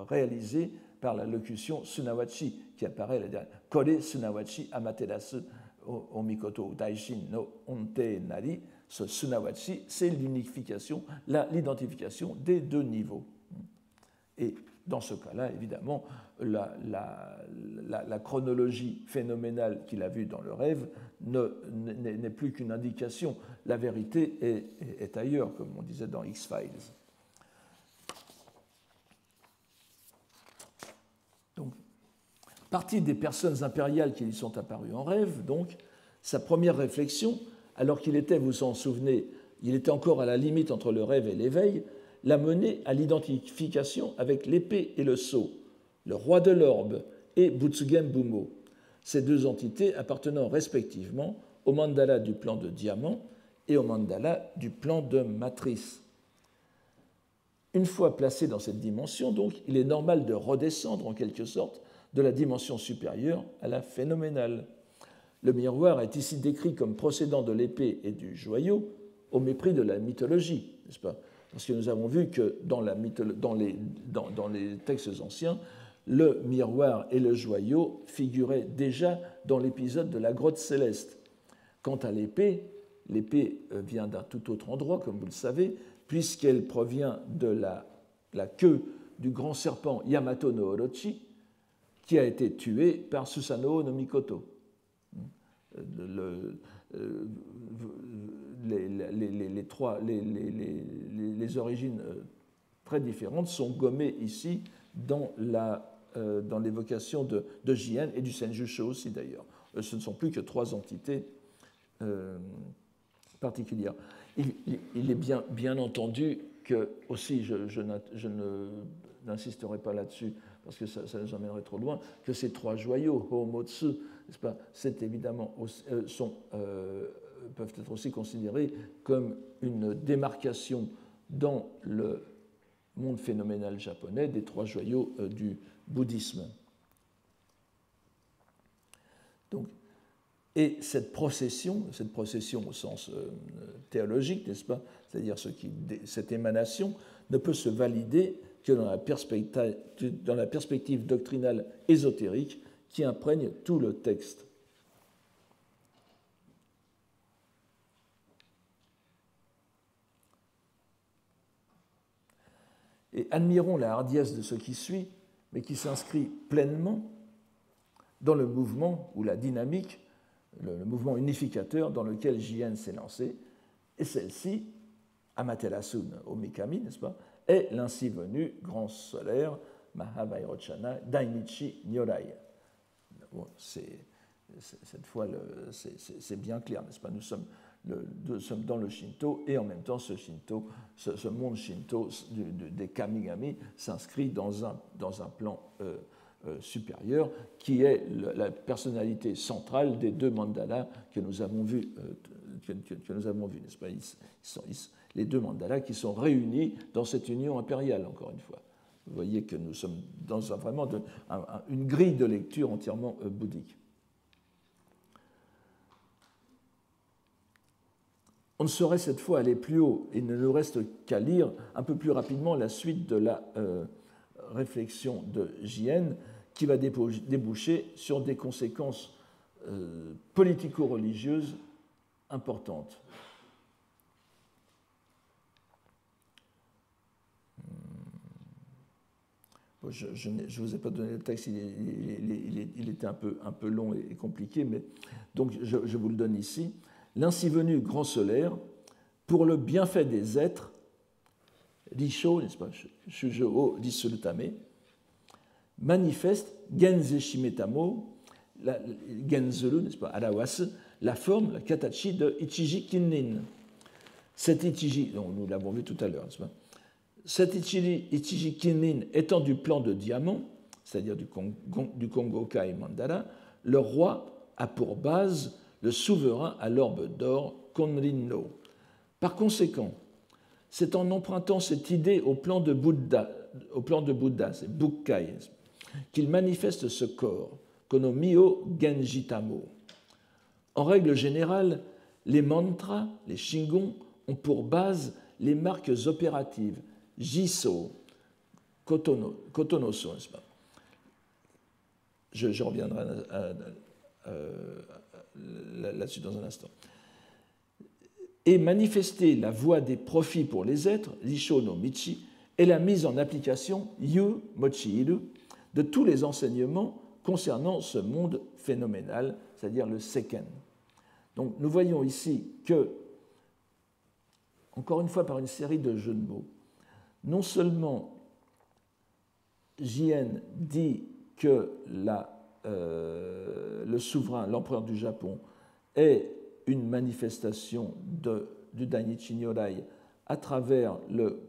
réalisée par la locution Sunawachi qui apparaît la dernière. Kore Sunawachi Amaterasu o Mikoto Daishin no Onte Nari. Ce Sunawachi, c'est l'unification, l'identification des deux niveaux. Et dans ce cas-là, évidemment, la chronologie phénoménale qu'il a vue dans le rêve n'est plus qu'une indication. La vérité est ailleurs, comme on disait dans X-Files. Donc, partie des personnes impériales qui lui sont apparues en rêve, donc, sa première réflexion, alors qu'il était, vous vous en souvenez, il était encore à la limite entre le rêve et l'éveil, l'a mené à l'identification avec l'épée et le sceau, le roi de l'orbe et Butsugen Bumo, ces deux entités appartenant respectivement au mandala du plan de diamant et au mandala du plan de matrice. Une fois placé dans cette dimension, donc, il est normal de redescendre en quelque sorte de la dimension supérieure à la phénoménale. Le miroir est ici décrit comme procédant de l'épée et du joyau au mépris de la mythologie, n'est-ce pas? Parce que nous avons vu que dans les textes anciens, le miroir et le joyau figuraient déjà dans l'épisode de la grotte céleste. Quant à l'épée, l'épée vient d'un tout autre endroit, comme vous le savez, puisqu'elle provient de la queue du grand serpent Yamato no Orochi, qui a été tué par Susanoo no Mikoto. Les origines très différentes sont gommées ici dans l'évocation de Jien et du Senjusho aussi d'ailleurs. Ce ne sont plus que trois entités particulières. il est bien entendu que, aussi, je n'insisterai pas là-dessus parce que ça nous emmènerait trop loin, que ces trois joyaux, Homotsu, n'est-ce pas, c'est évidemment peuvent être aussi considérés comme une démarcation dans le monde phénoménal japonais des trois joyaux du bouddhisme. Donc, et cette procession au sens théologique, n'est-ce pas, c'est-à-dire cette émanation, ne peut se valider que dans la perspective doctrinale ésotérique qui imprègne tout le texte. Et admirons la hardiesse de ce qui suit, mais qui s'inscrit pleinement dans le mouvement ou la dynamique, le mouvement unificateur dans lequel Jien s'est lancé. Et celle-ci, Amaterasu no Mikami, n'est-ce pas, est l'ainsi venu grand solaire Mahavairochana Dainichi Nyorai. Bon, cette fois, c'est bien clair, n'est-ce pas? Nous sommes dans le Shinto et en même temps, ce monde Shinto des Kamigami s'inscrit dans un plan supérieur qui est la personnalité centrale des deux mandalas que nous avons vus, n'est-ce pas? Les deux mandalas qui sont réunis dans cette union impériale, encore une fois. Vous voyez que nous sommes dans vraiment une grille de lecture entièrement bouddhique. On ne saurait cette fois aller plus haut, et il ne nous reste qu'à lire un peu plus rapidement la suite de la réflexion de Jien, qui va déboucher sur des conséquences politico-religieuses importantes. Bon, je ne vous ai pas donné le texte, il était un peu long et compliqué, mais donc je vous le donne ici. L'ainsi venu grand solaire, pour le bienfait des êtres, Risho, n'est-ce pas, Shujo Risurutame, manifeste Genze Shimetamo, Genzuru, n'est-ce pas, Arawasu, la forme, la katachi de Ichiji Kinnin. Cet Ichiji, donc nous l'avons vu tout à l'heure, n'est-ce pas, cet Ichiji Kinnin étant du plan de diamant, c'est-à-dire du Kongokai Mandala, le roi a pour base le souverain à l'orbe d'or, Konrin-no. Par conséquent, c'est en empruntant cette idée au plan de Bouddha, c'est Bukkai, qu'il manifeste ce corps, Kono-mio Genjitamo. En règle générale, les mantras, les shingon, ont pour base les marques opératives, Jiso, Kotonoso, n'est-ce pas? Je reviendrai là-dessus dans un instant. Et manifester la voie des profits pour les êtres, Risho no Michi, est la mise en application, Yu Mochi-iru, de tous les enseignements concernant ce monde phénoménal, c'est-à-dire le Seiken. Donc nous voyons ici que, encore une fois par une série de jeux de mots, non seulement Jien dit que le souverain, l'empereur du Japon, est une manifestation du Dainichi Nyorai à travers le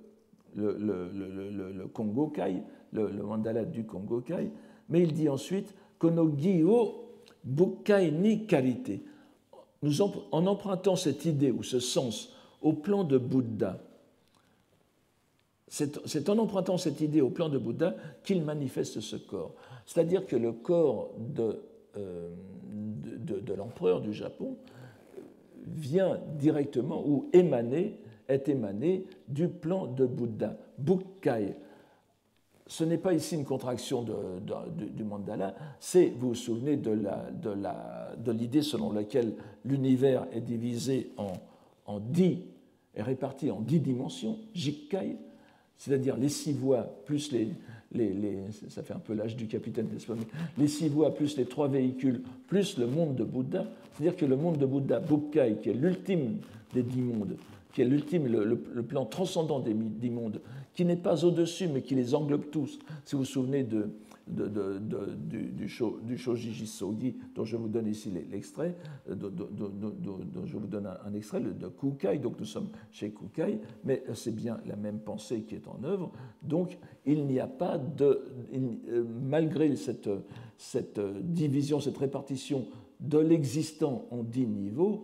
Kongokai, le mandala du Kongokai, mais il dit ensuite Kono Gyo Bukkai ni Karite. En empruntant cette idée ou ce sens au plan de Bouddha, c'est en empruntant cette idée au plan de Bouddha qu'il manifeste ce corps. C'est-à-dire que le corps de l'empereur du Japon vient directement ou est émané du plan de Bouddha, Bukkai. Ce n'est pas ici une contraction du mandala, c'est, vous vous souvenez de l'idée selon laquelle l'univers est divisé est réparti en 10 dimensions, Jikkai, c'est-à-dire les 6 voies plus ça fait un peu l'âge du capitaine, n'est-ce pas, les 6 voies plus les 3 véhicules plus le monde de Bouddha, c'est-à-dire que le monde de Bouddha, Bukkai, qui est l'ultime des 10 mondes, qui est l'ultime, le plan transcendant des mondes, qui n'est pas au-dessus, mais qui les englobe tous. Si vous vous souvenez du Shoji Jisogi, dont je vous donne ici l'extrait, dont je vous donne un extrait, de Kukai, donc nous sommes chez Kukai, mais c'est bien la même pensée qui est en œuvre. Donc il n'y a pas malgré cette division, cette répartition de l'existant en 10 niveaux,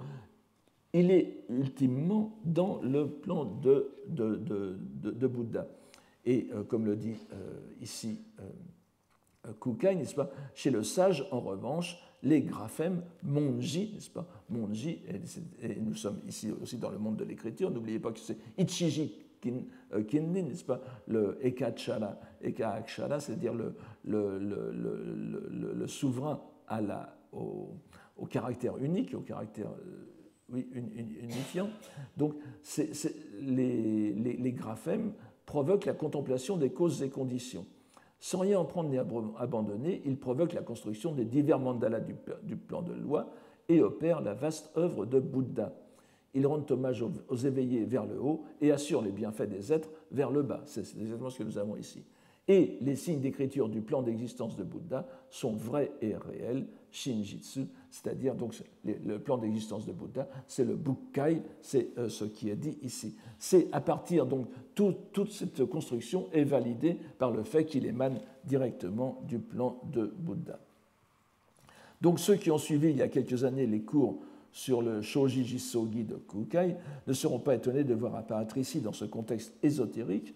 il est ultimement dans le plan de Bouddha. Et comme le dit ici Kukai, n'est-ce pas, chez le sage, en revanche, les graphèmes monji, n'est-ce pas, monji, et nous sommes ici aussi dans le monde de l'écriture, n'oubliez pas que c'est Ichiji Kinnin, n'est-ce pas, le Ekachara, c'est-à-dire le souverain au caractère unique, au caractère unifiant. Donc, les graphèmes provoquent la contemplation des causes et conditions. Sans rien en prendre ni abandonner, ils provoquent la construction des divers mandalas du plan de loi et opèrent la vaste œuvre de Bouddha. Ils rendent hommage aux éveillés vers le haut et assurent les bienfaits des êtres vers le bas. C'est exactement ce que nous avons ici. Et les signes d'écriture du plan d'existence de Bouddha sont vrais et réels, Shinjitsu, c'est-à-dire donc le plan d'existence de Bouddha, c'est le Bukkai, c'est ce qui est dit ici. C'est à partir donc toute cette construction est validée par le fait qu'il émane directement du plan de Bouddha. Donc ceux qui ont suivi il y a quelques années les cours sur le Shoji Jisogi de Kukai ne seront pas étonnés de voir apparaître ici, dans ce contexte ésotérique,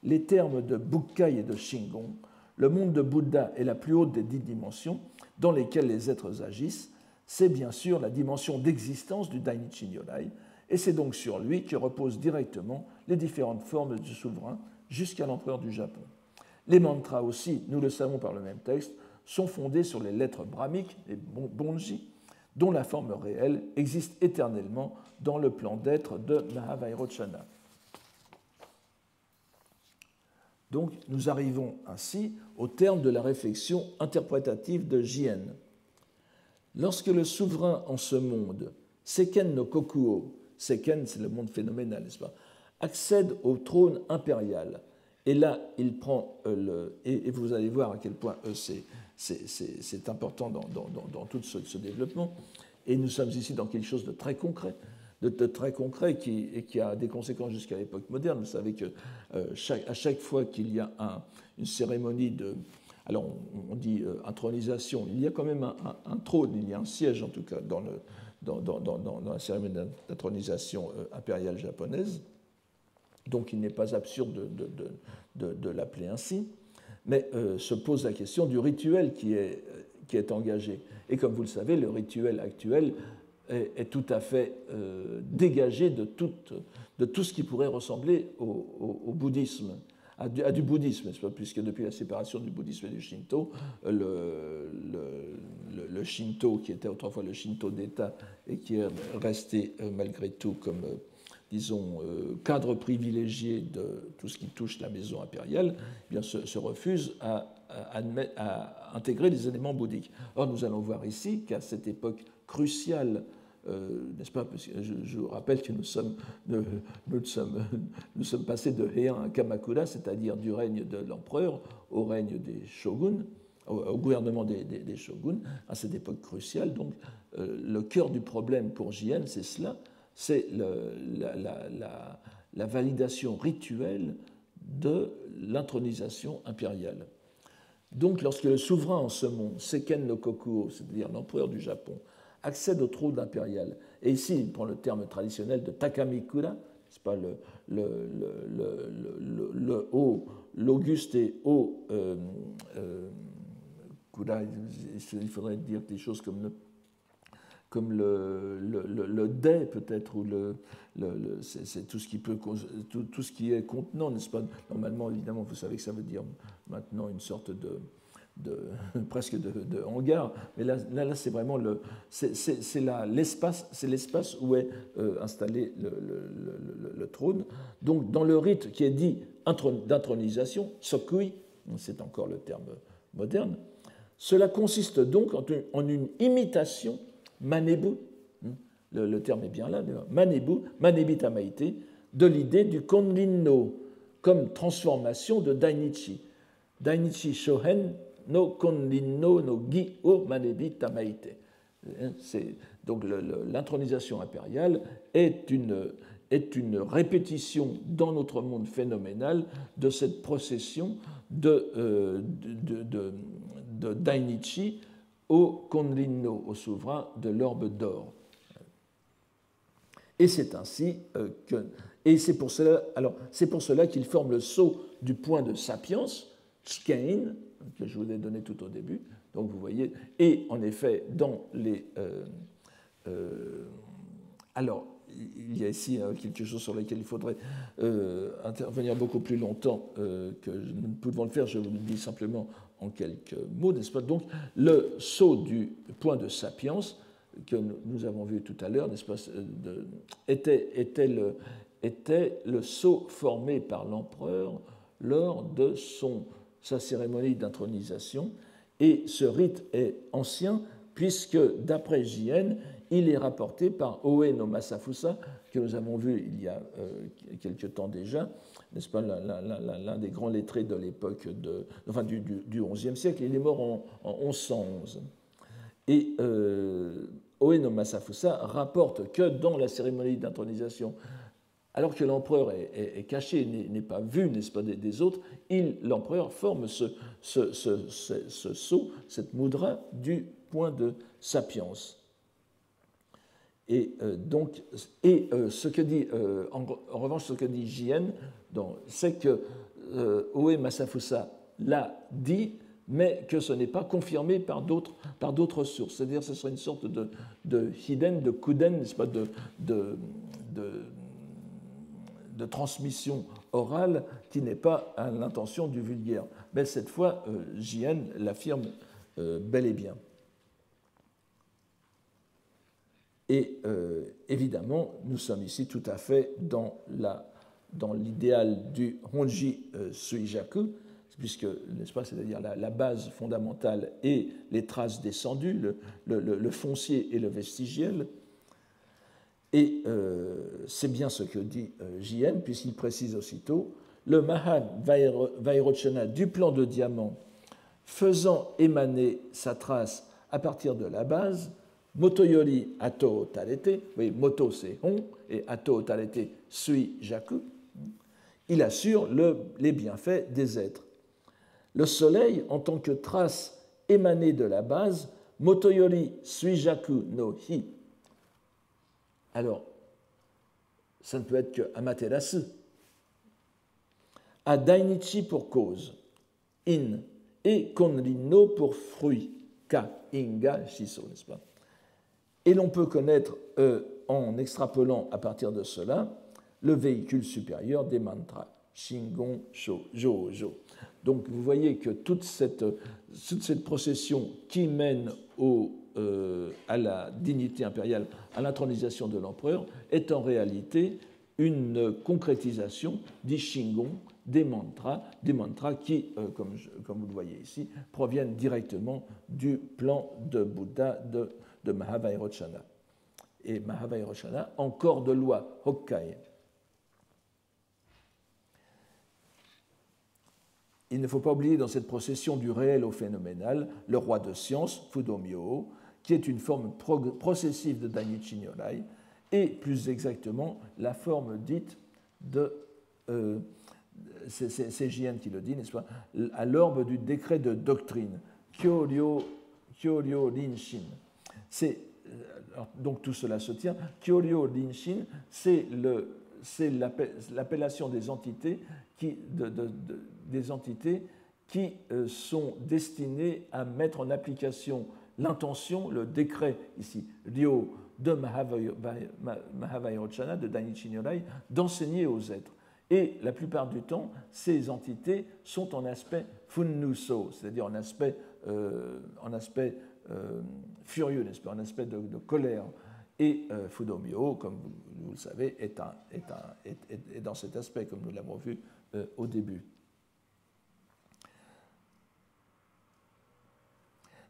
les termes de Bukkai et de Shingon, le monde de Bouddha est la plus haute des 10 dimensions dans lesquelles les êtres agissent. C'est bien sûr la dimension d'existence du Dainichi Nyorai, et c'est donc sur lui que reposent directement les différentes formes du souverain jusqu'à l'empereur du Japon. Les mantras aussi, nous le savons par le même texte, sont fondés sur les lettres brahmiques, les bonji, dont la forme réelle existe éternellement dans le plan d'être de Mahavairochana. Donc, nous arrivons ainsi au terme de la réflexion interprétative de Jien. Lorsque le souverain en ce monde, Seiken no Kokuo, Seiken c'est le monde phénoménal, n'est-ce pas, accède au trône impérial, et là il prend et vous allez voir à quel point c'est important dans tout ce développement, et nous sommes ici dans quelque chose de très concret, qui a des conséquences jusqu'à l'époque moderne. Vous savez que à chaque fois qu'il y a une cérémonie de... Alors on dit intronisation, il y a quand même un trône, il y a un siège en tout cas dans la cérémonie d'intronisation impériale japonaise, donc il n'est pas absurde de l'appeler ainsi, mais se pose la question du rituel qui est engagé. Et comme vous le savez, le rituel actuel est tout à fait dégagé de tout ce qui pourrait ressembler au bouddhisme, à du bouddhisme, n'est-ce pas, puisque depuis la séparation du bouddhisme et du Shinto, le Shinto, qui était autrefois le Shinto d'État et qui est resté malgré tout comme, disons, cadre privilégié de tout ce qui touche la maison impériale, eh bien, se refuse à intégrer les éléments bouddhiques. Or, nous allons voir ici qu'à cette époque cruciale, n'est-ce pas, parce que je vous rappelle que nous sommes passés de Heian à Kamakura, c'est-à-dire du règne de l'empereur au règne des shoguns, au gouvernement des shoguns, à cette époque cruciale. Donc, le cœur du problème pour Jien, c'est cela, c'est la validation rituelle de l'intronisation impériale. Donc, lorsque le souverain en ce monde, Seiken no Kokuo, c'est-à-dire l'empereur du Japon, accède au trône impérial, et ici il prend le terme traditionnel de Takamikura, c'est pas le haut, l'auguste et haut Kura, il faudrait dire des choses comme le dé peut-être, ou c'est tout ce qui peut, tout ce qui est contenant, n'est-ce pas? Normalement, évidemment, vous savez que ça veut dire maintenant une sorte presque de hangar, mais là c'est vraiment l'espace où est installé le trône. Donc dans le rite qui est dit d'intronisation, sokui, c'est encore le terme moderne, cela consiste donc en une imitation manebu le terme est bien là, Manebu, Manebi Tamaite, de l'idée du Konrin-no comme transformation de Dainichi. Dainichi Shohen no Konrin-no no Gi o Manebi Tamaite. Donc l'intronisation impériale est une répétition dans notre monde phénoménal de cette procession de Dainichi au Konrin-no, au souverain de l'orbe d'or. Et c'est ainsi et c'est pour cela qu'il forme le sceau du point de sapiens, Skein, que je vous ai donné tout au début. Donc vous voyez, et en effet, dans les... alors, il y a ici quelque chose sur lequel il faudrait intervenir beaucoup plus longtemps que nous pouvons le faire, je vous le dis simplement en quelques mots, n'est-ce pas? Donc, le sceau du point de sapiens, que nous avons vu tout à l'heure, n'est-ce pas, était le sceau formé par l'empereur lors de sa cérémonie d'intronisation. Et ce rite est ancien, puisque, d'après JN, il est rapporté par Oe no Masafusa, que nous avons vu il y a quelque temps déjà, n'est-ce pas, l'un des grands lettrés de l'époque du XIe siècle. Il est mort en 1111. Et Oe no Masafusa rapporte que dans la cérémonie d'intronisation, alors que l'empereur est caché, n'est pas vu, n'est-ce pas, des autres, l'empereur forme ce sceau, cette mudra du point de sapiens. Et ce que dit, en revanche, ce que dit JN, c'est que Oe Masafusa l'a dit, mais que ce n'est pas confirmé par d'autres sources. C'est-à-dire que ce serait une sorte de hiden, de kuden, n'est-ce pas, de transmission orale qui n'est pas à l'intention du vulgaire. Mais cette fois, JN l'affirme bel et bien. Et évidemment, nous sommes ici tout à fait dans l'idéal du Honji Suijaku, puisque, n'est-ce pas, c'est-à-dire la base fondamentale et les traces descendues, le foncier et le vestigiel. Et c'est bien ce que dit JN, puisqu'il précise aussitôt le Mahan Vairochana du plan de diamant faisant émaner sa trace à partir de la base, Motoyori Ato Tarete, oui, Moto c'est Hon, et Ato Tarete Sui Jaku, il assure les bienfaits des êtres. Le soleil, en tant que trace émanée de la base, Motoyori Sui Jaku no Hi. Alors, ça ne peut être que Amaterasu. A Dainichi pour cause, In, et Konrin-no pour fruit, Ka, Inga, Shiso, n'est-ce pas? Et l'on peut connaître, en extrapolant à partir de cela, le véhicule supérieur des mantras, Shingon, Sho, Jo. Donc vous voyez que toute cette procession qui mène à la dignité impériale, à l'intronisation de l'empereur, est en réalité une concrétisation des Shingon, des mantras qui, comme vous le voyez ici, proviennent directement du plan de Bouddha de Mahavairochana. Et Mahavairochana, encore de loi, Hokkai. Il ne faut pas oublier dans cette procession du réel au phénoménal le roi de science, Fudomyo, qui est une forme processive de Dainichi Nyorai, et plus exactement la forme dite de, c'est JN qui le dit, n'est-ce pas, à l'orbe du décret de doctrine, Kyoryo Rinshin. Donc tout cela se tient. Kyoryo Rinshin, c'est l'appellation des entités qui sont destinées à mettre en application l'intention, le décret, ici, Ryo de Mahavairochana, de Dainichi Nyorai, d'enseigner aux êtres. Et la plupart du temps, ces entités sont en aspect funnuso, c'est-à-dire en aspect furieux, n'est-ce pas, en aspect de colère. Et Fudomyo, comme vous le savez, est dans cet aspect, comme nous l'avons vu au début.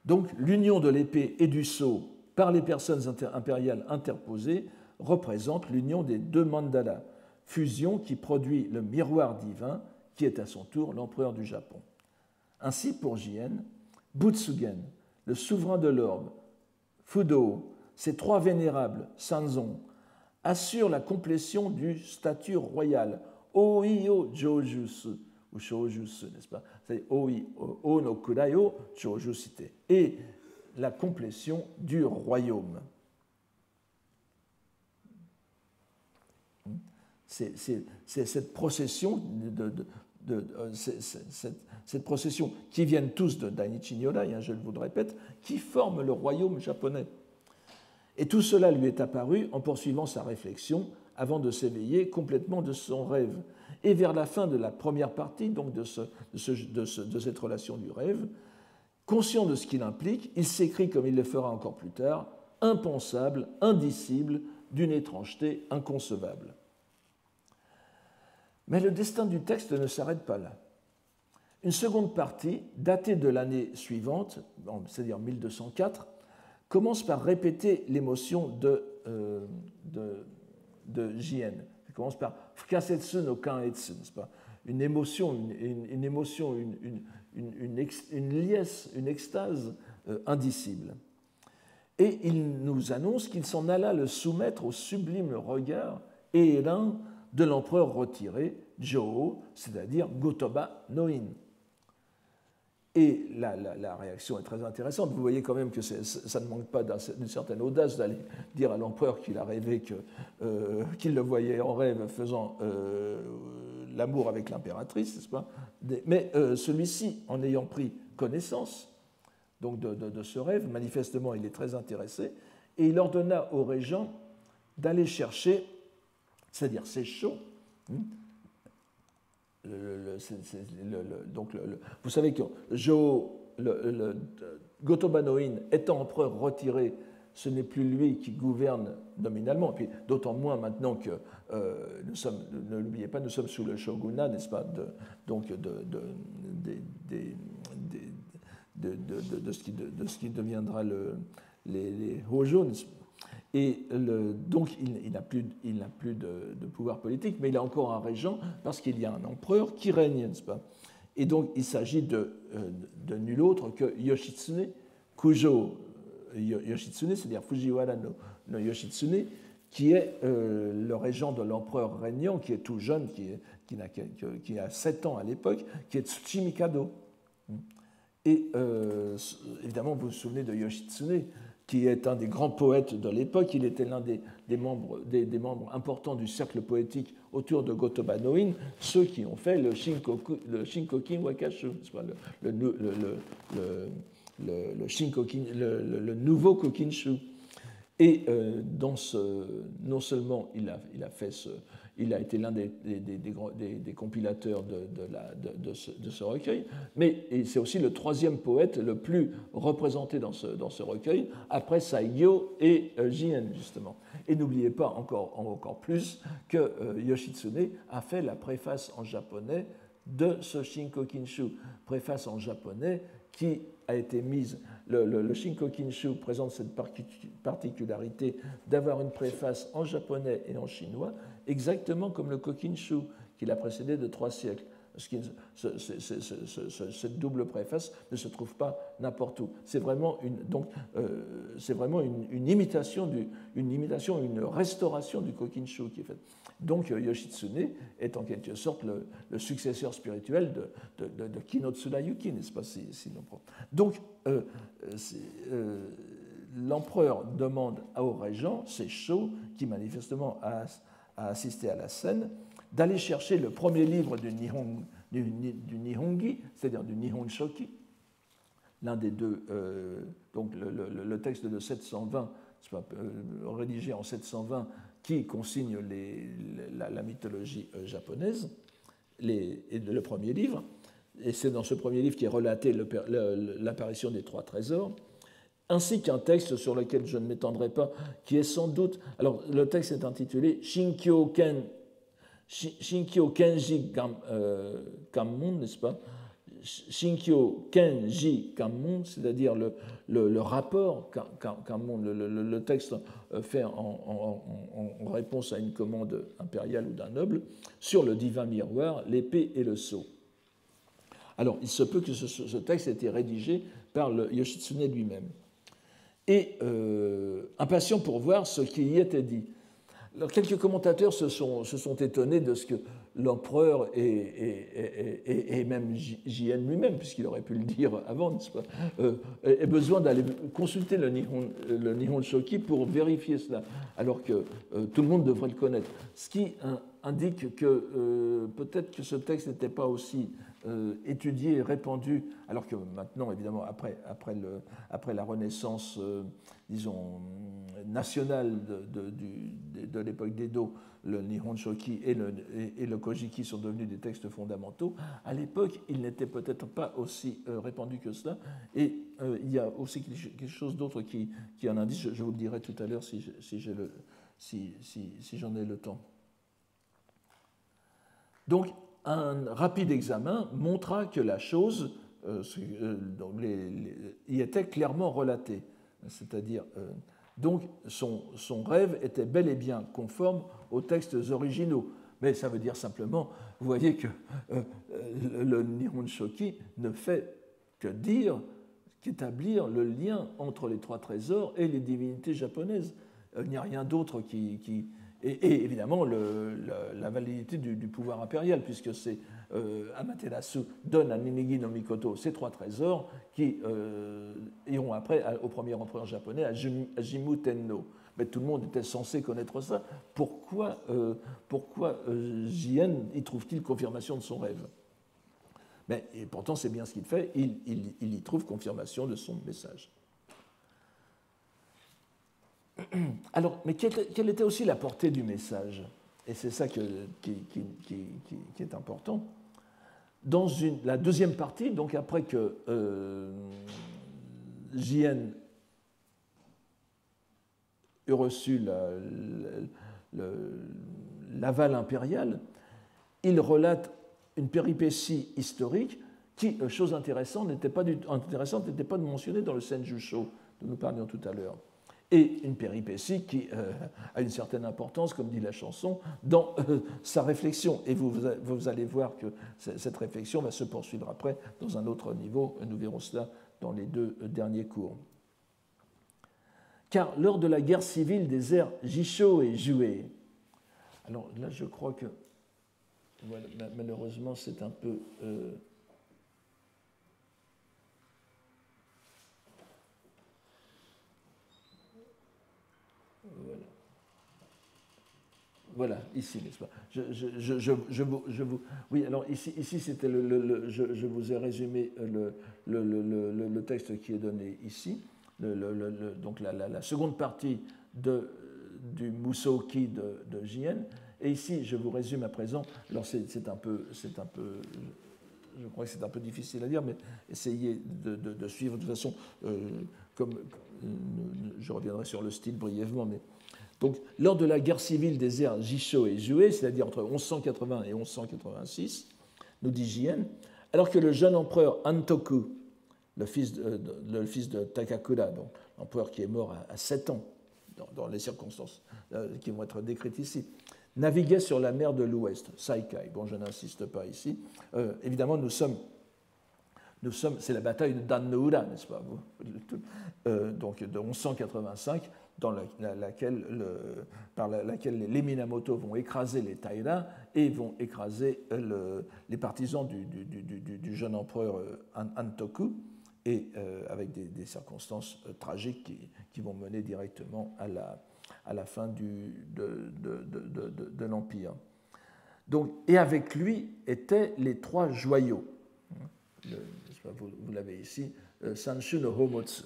Donc, l'union de l'épée et du sceau par les personnes impériales interposées représente l'union des deux mandalas, fusion qui produit le miroir divin qui est à son tour l'empereur du Japon. Ainsi, pour Jien, Butsugen, le souverain de l'orbe, Fudo, ces trois vénérables, Sanzon, assurent la complétion du statut royal, Oio Jojusu, ou Shojusu, n'est-ce pas? C'est O no Kurayo Jojusite, et la complétion du royaume. C'est cette procession cette procession qui viennent tous de Dainichi Nyōdai, je vous le répète, qui forme le royaume japonais. Et tout cela lui est apparu en poursuivant sa réflexion avant de s'éveiller complètement de son rêve. Et vers la fin de la première partie donc de cette relation du rêve, conscient de ce qu'il implique, il s'écrit, comme il le fera encore plus tard, impensable, indicible, d'une étrangeté inconcevable. Mais le destin du texte ne s'arrête pas là. Une seconde partie, datée de l'année suivante, c'est-à-dire 1204, commence par répéter l'émotion de Jien. Elle commence par Fukasetsu no Kanetsu, n'est-ce pas? Une émotion, une liesse, une extase indicible. Et il nous annonce qu'il s'en alla le soumettre au sublime regard éreint de l'empereur retiré, Jō, c'est-à-dire Gotoba no In. Et la réaction est très intéressante. Vous voyez quand même que ça ne manque pas d'une certaine audace d'aller dire à l'empereur qu'il a rêvé, qu'il le voyait en rêve faisant l'amour avec l'impératrice, n'est-ce pas? Mais celui-ci, en ayant pris connaissance donc de ce rêve, manifestement il est très intéressé, et il ordonna au régent d'aller chercher, c'est-à-dire Seisho, vous savez que Gotoba no In étant empereur retiré, ce n'est plus lui qui gouverne nominalement, puis d'autant moins maintenant que nous sommes, ne l'oubliez pas, nous sommes sous le shogunat, n'est-ce pas, de ce qui deviendra les Hojo. Et donc, il n'a plus de pouvoir politique, mais il a encore un régent parce qu'il y a un empereur qui règne, n'est-ce pas? Et donc, il s'agit de nul autre que Yoshitsune Kujo Yoshitsune, c'est-à-dire Fujiwara no Yoshitsune, qui est le régent de l'empereur régnant, qui est tout jeune, qui a 7 ans à l'époque, qui est Tsuchimikado. Et évidemment, vous vous souvenez de Yoshitsune, qui est un des grands poètes de l'époque. Il était l'un des membres importants du cercle poétique autour de Gotoba no In, ceux qui ont fait le Shinkokin Wakashu, le nouveau Kokinshu. Et non seulement il a été l'un des compilateurs de ce recueil, mais c'est aussi le troisième poète le plus représenté dans ce recueil, après Saigyo et Jien, justement. Et n'oubliez pas encore plus que Yoshitsune a fait la préface en japonais de ce Shinkokinshu, préface en japonais qui a été mise. Le Shinkokinshu présente cette particularité d'avoir une préface en japonais et en chinois, exactement comme le Kokinshu qui l'a précédé de 3 siècles. Cette double préface ne se trouve pas n'importe où. C'est vraiment une imitation, une restauration du Kokinshu qui est faite. Donc Yoshitsune est en quelque sorte le successeur spirituel de Kinotsura Yuki, n'est-ce pas, si l'on prend. Donc l'empereur demande au régent, Seisho, qui manifestement a assisté à la scène, d'aller chercher le premier livre du Nihongi, c'est-à-dire du Nihon Shoki, l'un des deux, donc le texte de 720, rédigé en 720, qui consigne la mythologie japonaise, le premier livre, et c'est dans ce premier livre qui est relaté l'apparition des 3 trésors, ainsi qu'un texte sur lequel je ne m'étendrai pas, qui est sans doute... Alors, le texte est intitulé Shinkyo Kenji Gammon, n'est-ce pas? Shinkyo Kenji Kanmon, c'est-à-dire le rapport Kanmon, le texte fait en réponse à une commande impériale ou d'un noble, sur le divin miroir, l'épée et le sceau. Alors, il se peut que ce texte ait été rédigé par le Yoshitsune lui-même. Et impatient pour voir ce qui y était dit. Alors, quelques commentateurs se sont étonnés de ce que l'empereur et même JN lui-même, puisqu'il aurait pu le dire avant, n'est-ce pas, ait besoin d'aller consulter le Nihon Shoki pour vérifier cela, alors que tout le monde devrait le connaître. Ce qui indique que peut-être que ce texte n'était pas aussi étudié et répandu, alors que maintenant, évidemment, après la Renaissance, disons, nationale de l'époque d'Edo, le Nihon Shoki et le Kojiki sont devenus des textes fondamentaux. À l'époque, il n'était peut-être pas aussi répandu que cela. Et il y a aussi quelque chose d'autre qui en indique. Je vous le dirai tout à l'heure si j'en ai le temps. Donc, un rapide examen montra que la chose y était clairement relatée. C'est-à-dire, donc, son rêve était bel et bien conforme aux textes originaux. Mais ça veut dire simplement, vous voyez que le Nihon Shoki ne fait qu'établir le lien entre les trois trésors et les divinités japonaises. Il n'y a rien d'autre et évidemment la validité du pouvoir impérial, puisque c'est Amaterasu donne à Ninigi no Mikoto ces trois trésors qui iront après au premier empereur japonais, à Jimmu Tenno. Mais tout le monde était censé connaître ça. Pourquoi Jien y trouve-t-il confirmation de son rêve? Et pourtant, c'est bien ce qu'il fait. Il y trouve confirmation de son message. Alors, mais quelle était aussi la portée du message? Et c'est ça qui est important. Dans la deuxième partie, donc après que Jien eut reçu l'aval impérial, il relate une péripétie historique qui, chose intéressante, n'était pas de mentionner dans le Senjusho dont nous parlions tout à l'heure. Et une péripétie qui a une certaine importance, comme dit la chanson, dans sa réflexion. Et vous allez voir que cette réflexion va se poursuivre après dans un autre niveau. Nous verrons cela dans les deux derniers cours. Car lors de la guerre civile des ères Jisho et Jue, alors là je crois que voilà, malheureusement c'est un peu... Voilà, ici, n'est-ce pas? Oui, alors ici c'était je vous ai résumé le texte qui est donné ici, donc la seconde partie du Musoki de Jien. Et ici, je vous résume à présent. Alors c'est un peu, je crois que c'est un peu difficile à dire, mais essayez de suivre de toute façon. Je reviendrai sur le style brièvement, mais donc, lors de la guerre civile des ères Jisho et Jue, c'est-à-dire entre 1180 et 1186, nous dit Jien, alors que le jeune empereur Antoku, le fils de Takakura, donc l'empereur qui est mort à 7 ans, dans les circonstances qui vont être décrites ici, naviguait sur la mer de l'Ouest, Saikai. Bon, je n'insiste pas ici. Évidemment, c'est la bataille de Dan-no-ura, n'est-ce pas, donc de 1185, par laquelle les Minamoto vont écraser les Taira et vont écraser les partisans du jeune empereur Antoku, et avec des circonstances tragiques qui vont mener directement à la fin de l'Empire. Donc, et avec lui étaient les trois joyaux. Vous l'avez ici, Sanshu no Homotsu.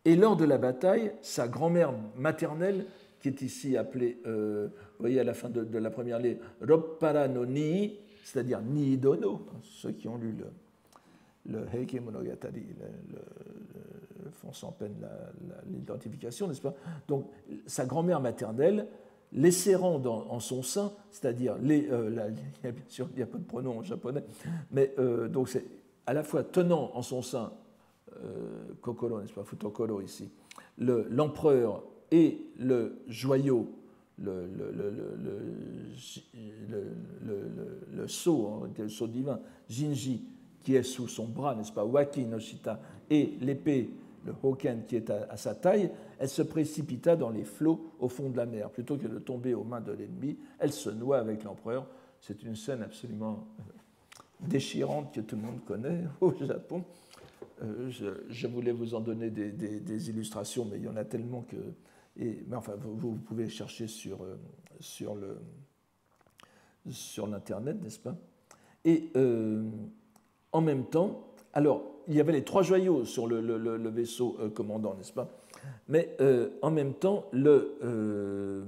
Et lors de la bataille, sa grand-mère maternelle, qui est ici appelée, vous voyez à la fin de la première ligne, Roppara no Nii, c'est-à-dire Niidono, ceux qui ont lu le Heike Monogatari, font sans peine l'identification, n'est-ce pas? Donc, sa grand-mère maternelle les serrant en son sein, c'est-à-dire bien sûr, il n'y a pas de pronom en japonais, mais donc c'est à la fois tenant en son sein, kokoro, n'est-ce pas, futokoro ici, l'empereur et le joyau, le sceau, hein, le sceau divin, Jinji, qui est sous son bras, n'est-ce pas, Waki no Shita, et l'épée, le Hoken, qui est à sa taille, elle se précipita dans les flots au fond de la mer. Plutôt que de tomber aux mains de l'ennemi, elle se noie avec l'empereur. C'est une scène absolument déchirante que tout le monde connaît au Japon. Je voulais vous en donner des illustrations, mais il y en a tellement que... mais enfin, vous pouvez chercher sur l'Internet, n'est-ce pas? Et en même temps, alors, il y avait les 3 joyaux sur le vaisseau commandant, n'est-ce pas? Mais en même temps, le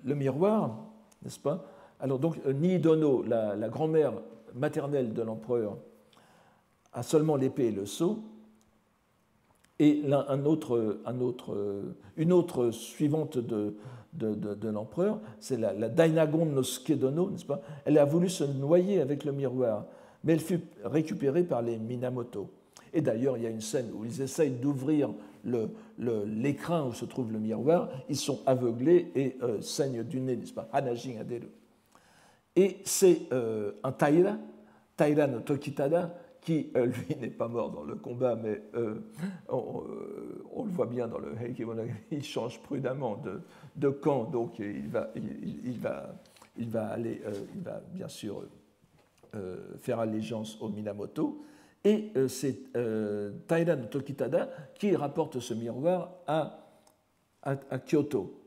miroir, n'est-ce pas? Alors donc, Niidono, la grand-mère maternelle de l'empereur, a seulement l'épée et le sceau, et une autre suivante de l'empereur, c'est la Dainagon no Sukedono, n'est-ce pas? Elle a voulu se noyer avec le miroir, mais elle fut récupérée par les Minamoto. Et d'ailleurs, il y a une scène où ils essayent d'ouvrir l'écrin où se trouve le miroir, ils sont aveuglés et saignent du nez, n'est-ce pas? Hanajin aderu. Et c'est un Taira no Tokitada, qui, lui, n'est pas mort dans le combat, mais on le voit bien dans le Heike Monogatari, il change prudemment de camp, donc il va bien sûr faire allégeance au Minamoto. Et c'est Taira no Tokitada qui rapporte ce miroir à Kyoto.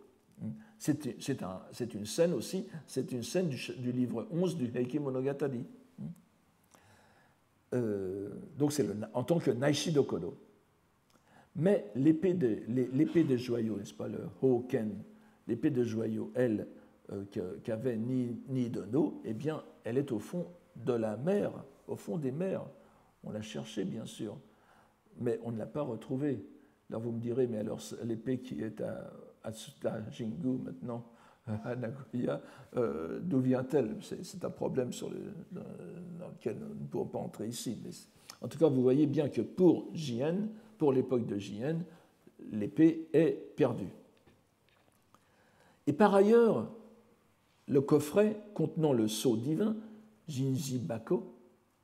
C'est une scène aussi, c'est une scène du livre 11 du Heike Monogatari. Donc c'est en tant que Naishi Dokoro. Mais l'épée de joyau, n'est-ce pas, le Hoken, l'épée de joyau, elle, qu'avait Niidono, eh bien, elle est au fond de la mer, au fond des mers. On l'a cherchée, bien sûr, mais on ne l'a pas retrouvée. Là, vous me direz, mais alors l'épée qui est à Jingu maintenant, à Nagoya, d'où vient-elle? C'est un problème dans lequel nous ne pourrons pas entrer ici. Mais en tout cas, vous voyez bien que pour l'époque de Jien, l'épée est perdue. Et par ailleurs, le coffret contenant le sceau divin, Jinji Bako,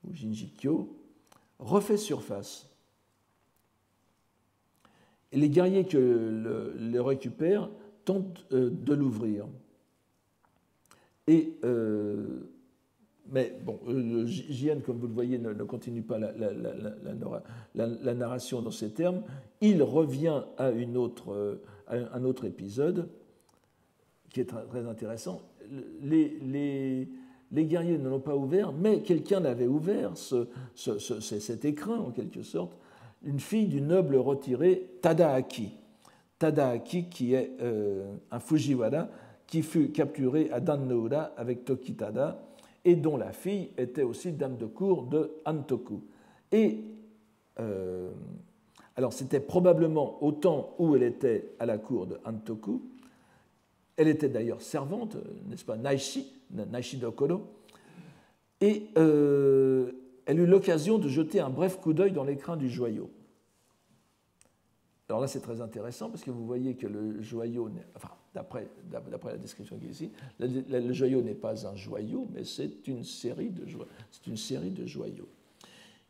ou Jinji Kyo, refait surface. Et les guerriers qui le récupèrent tentent de l'ouvrir. Mais bon, Jien, comme vous le voyez, ne continue pas la narration dans ces termes. Il revient à un autre épisode qui est très intéressant. Les guerriers ne l'ont pas ouvert, mais quelqu'un l'avait ouvert, cet écrin en quelque sorte, une fille du noble retiré Tadaaki. Tadaaki qui est un Fujiwara qui fut capturé à Dan-no-ura avec Tokitada et dont la fille était aussi dame de cour de Antoku. Et alors c'était probablement au temps où elle était à la cour de Antoku. Elle était d'ailleurs servante, n'est-ce pas, Naishi Dokoro, et elle eut l'occasion de jeter un bref coup d'œil dans l'écrin du joyau. Alors là, c'est très intéressant parce que vous voyez que le joyau, enfin, d'après la description qui est ici, le joyau n'est pas un joyau, mais c'est une série de joyaux.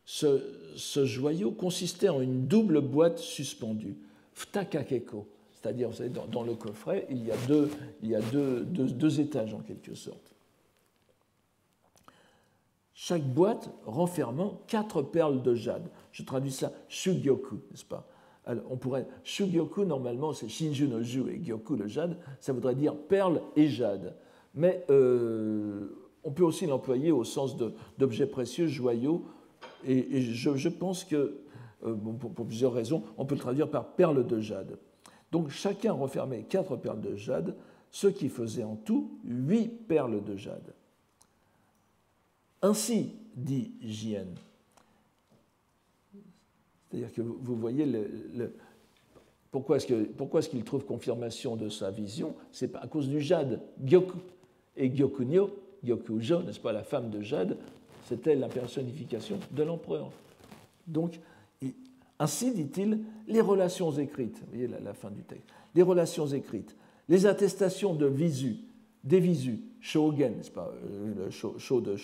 Ce joyau consistait en une double boîte suspendue, futakakeko, c'est-à-dire, vous savez, dans le coffret, il y a deux étages en quelque sorte. Chaque boîte renfermant 4 perles de jade. Je traduis ça shugyoku, n'est-ce pas? Alors, on pourrait. Shugyoku, normalement, c'est Shinju no Ju et Gyoku, le jade, ça voudrait dire perle et jade. Mais on peut aussi l'employer au sens d'objets précieux, joyaux, et je pense que, pour plusieurs raisons, on peut le traduire par perle de jade. Donc, chacun renfermait 4 perles de jade, ce qui faisait en tout 8 perles de jade. Ainsi, dit Jien, C'est-à-dire que vous voyez pourquoi est-ce qu'il trouve confirmation de sa vision? C'est à cause du jade, Gyoku. Et Gyokunyo, Gyokujo, n'est-ce pas, la femme de jade, c'était la personnification de l'empereur. Donc, ainsi, dit-il, les relations écrites, vous voyez la fin du texte, les relations écrites, les attestations de visu, des visus, shogen, n'est-ce pas, le sho de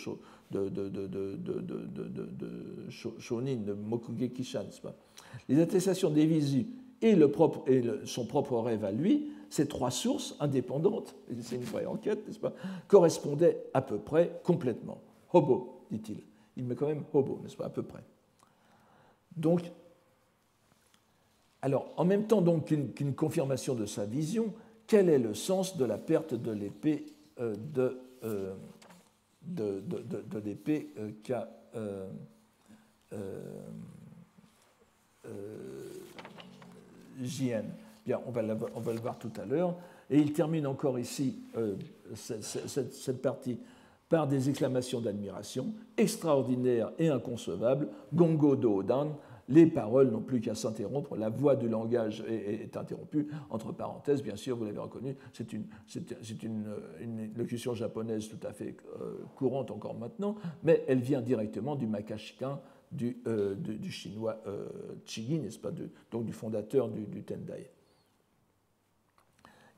shonin, de Mokugekisha, n'est-ce pas, les attestations des visus et son propre rêve à lui, ces trois sources indépendantes, c'est une vraie enquête, n'est-ce pas, correspondaient à peu près complètement. Hobo, dit-il. Il met quand même hobo, n'est-ce pas, à peu près. Donc, alors, en même temps donc qu'une confirmation de sa vision, quel est le sens de la perte de l'épée qu'a Jien? Bien, on va le voir tout à l'heure. Et il termine encore ici cette partie par des exclamations d'admiration extraordinaires et inconcevables. Gongo do-dan, les paroles n'ont plus qu'à s'interrompre, la voix du langage est interrompue, entre parenthèses, bien sûr, vous l'avez reconnu, c'est une locution japonaise tout à fait courante encore maintenant, mais elle vient directement du makashikan, du chinois Chigi, n'est-ce pas, donc du fondateur du Tendai.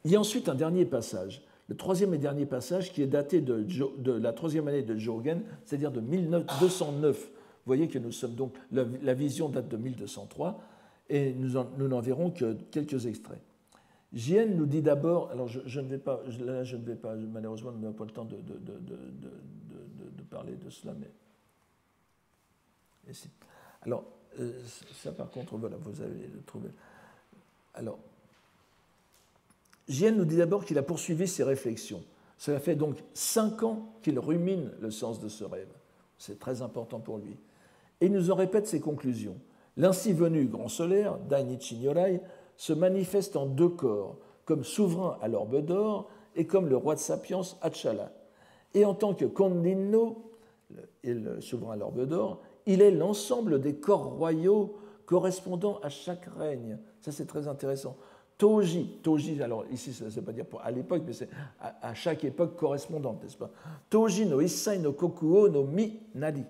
Il y a ensuite un dernier passage, le troisième et dernier passage, qui est daté de la troisième année de Jogen, c'est-à-dire de 1209. Vous voyez que nous sommes donc, la vision date de 1203, et nous n'en verrons que quelques extraits. Jien nous dit d'abord, alors je ne vais pas, malheureusement, nous n'avons pas le temps de parler de cela, mais... Alors, ça par contre, voilà, vous avez trouvé. Alors, Jien nous dit d'abord qu'il a poursuivi ses réflexions. Cela fait donc 5 ans qu'il rumine le sens de ce rêve. C'est très important pour lui. Et il nous en répète ses conclusions. L'ainsi venu grand solaire, Dainichi Nyorai, se manifeste en 2 corps, comme souverain à l'orbe d'or et comme le roi de Sapiens Achala. Et en tant que Kondinno, le souverain à l'orbe d'or, il est l'ensemble des corps royaux correspondant à chaque règne. Ça, c'est très intéressant. Toji, alors ici, ça ne veut pas dire à l'époque, mais c'est à chaque époque correspondante, n'est-ce pas? Toji no Issai no Kokuo no Mi Nari.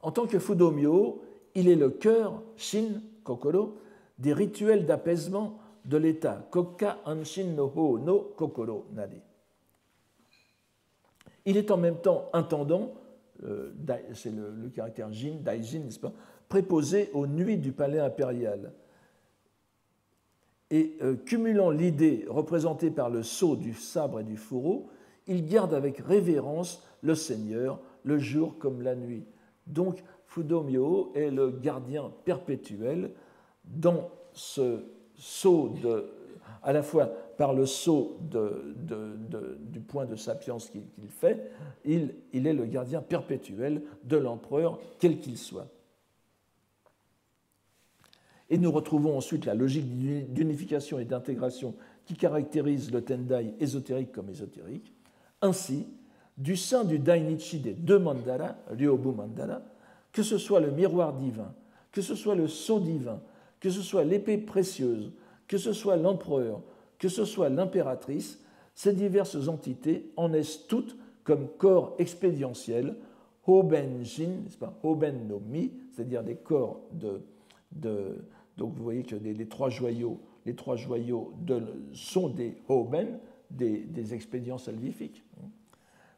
En tant que Fudomyo, il est le cœur, Shin, Kokoro, des rituels d'apaisement de l'état, Kokka Anshin no Ho no Kokoro Nari. Il est en même temps intendant, c'est le caractère Jin, Daijin, n'est-ce pas, préposé aux nuits du palais impérial. Et cumulant l'idée représentée par le sceau du sabre et du fourreau, il garde avec révérence le Seigneur, le jour comme la nuit. Donc, Fudomyo est le gardien perpétuel dans ce sceau, à la fois par le sceau du point de sapiens qu'il fait, il est le gardien perpétuel de l'empereur, quel qu'il soit. Et nous retrouvons ensuite la logique d'unification et d'intégration qui caractérise le Tendai ésotérique comme ésotérique. Ainsi, du sein du Dainichi des 2 mandalas, Ryobu Mandala, que ce soit le miroir divin, que ce soit le sceau divin, que ce soit l'épée précieuse, que ce soit l'empereur, que ce soit l'impératrice, ces diverses entités en naissent toutes comme corps expédientiels, Hoben-jin, n'est-ce pas, Hoben no Mi, c'est-à-dire des corps donc vous voyez que les 3 joyaux sont des Hoben, des expédients salvifiques,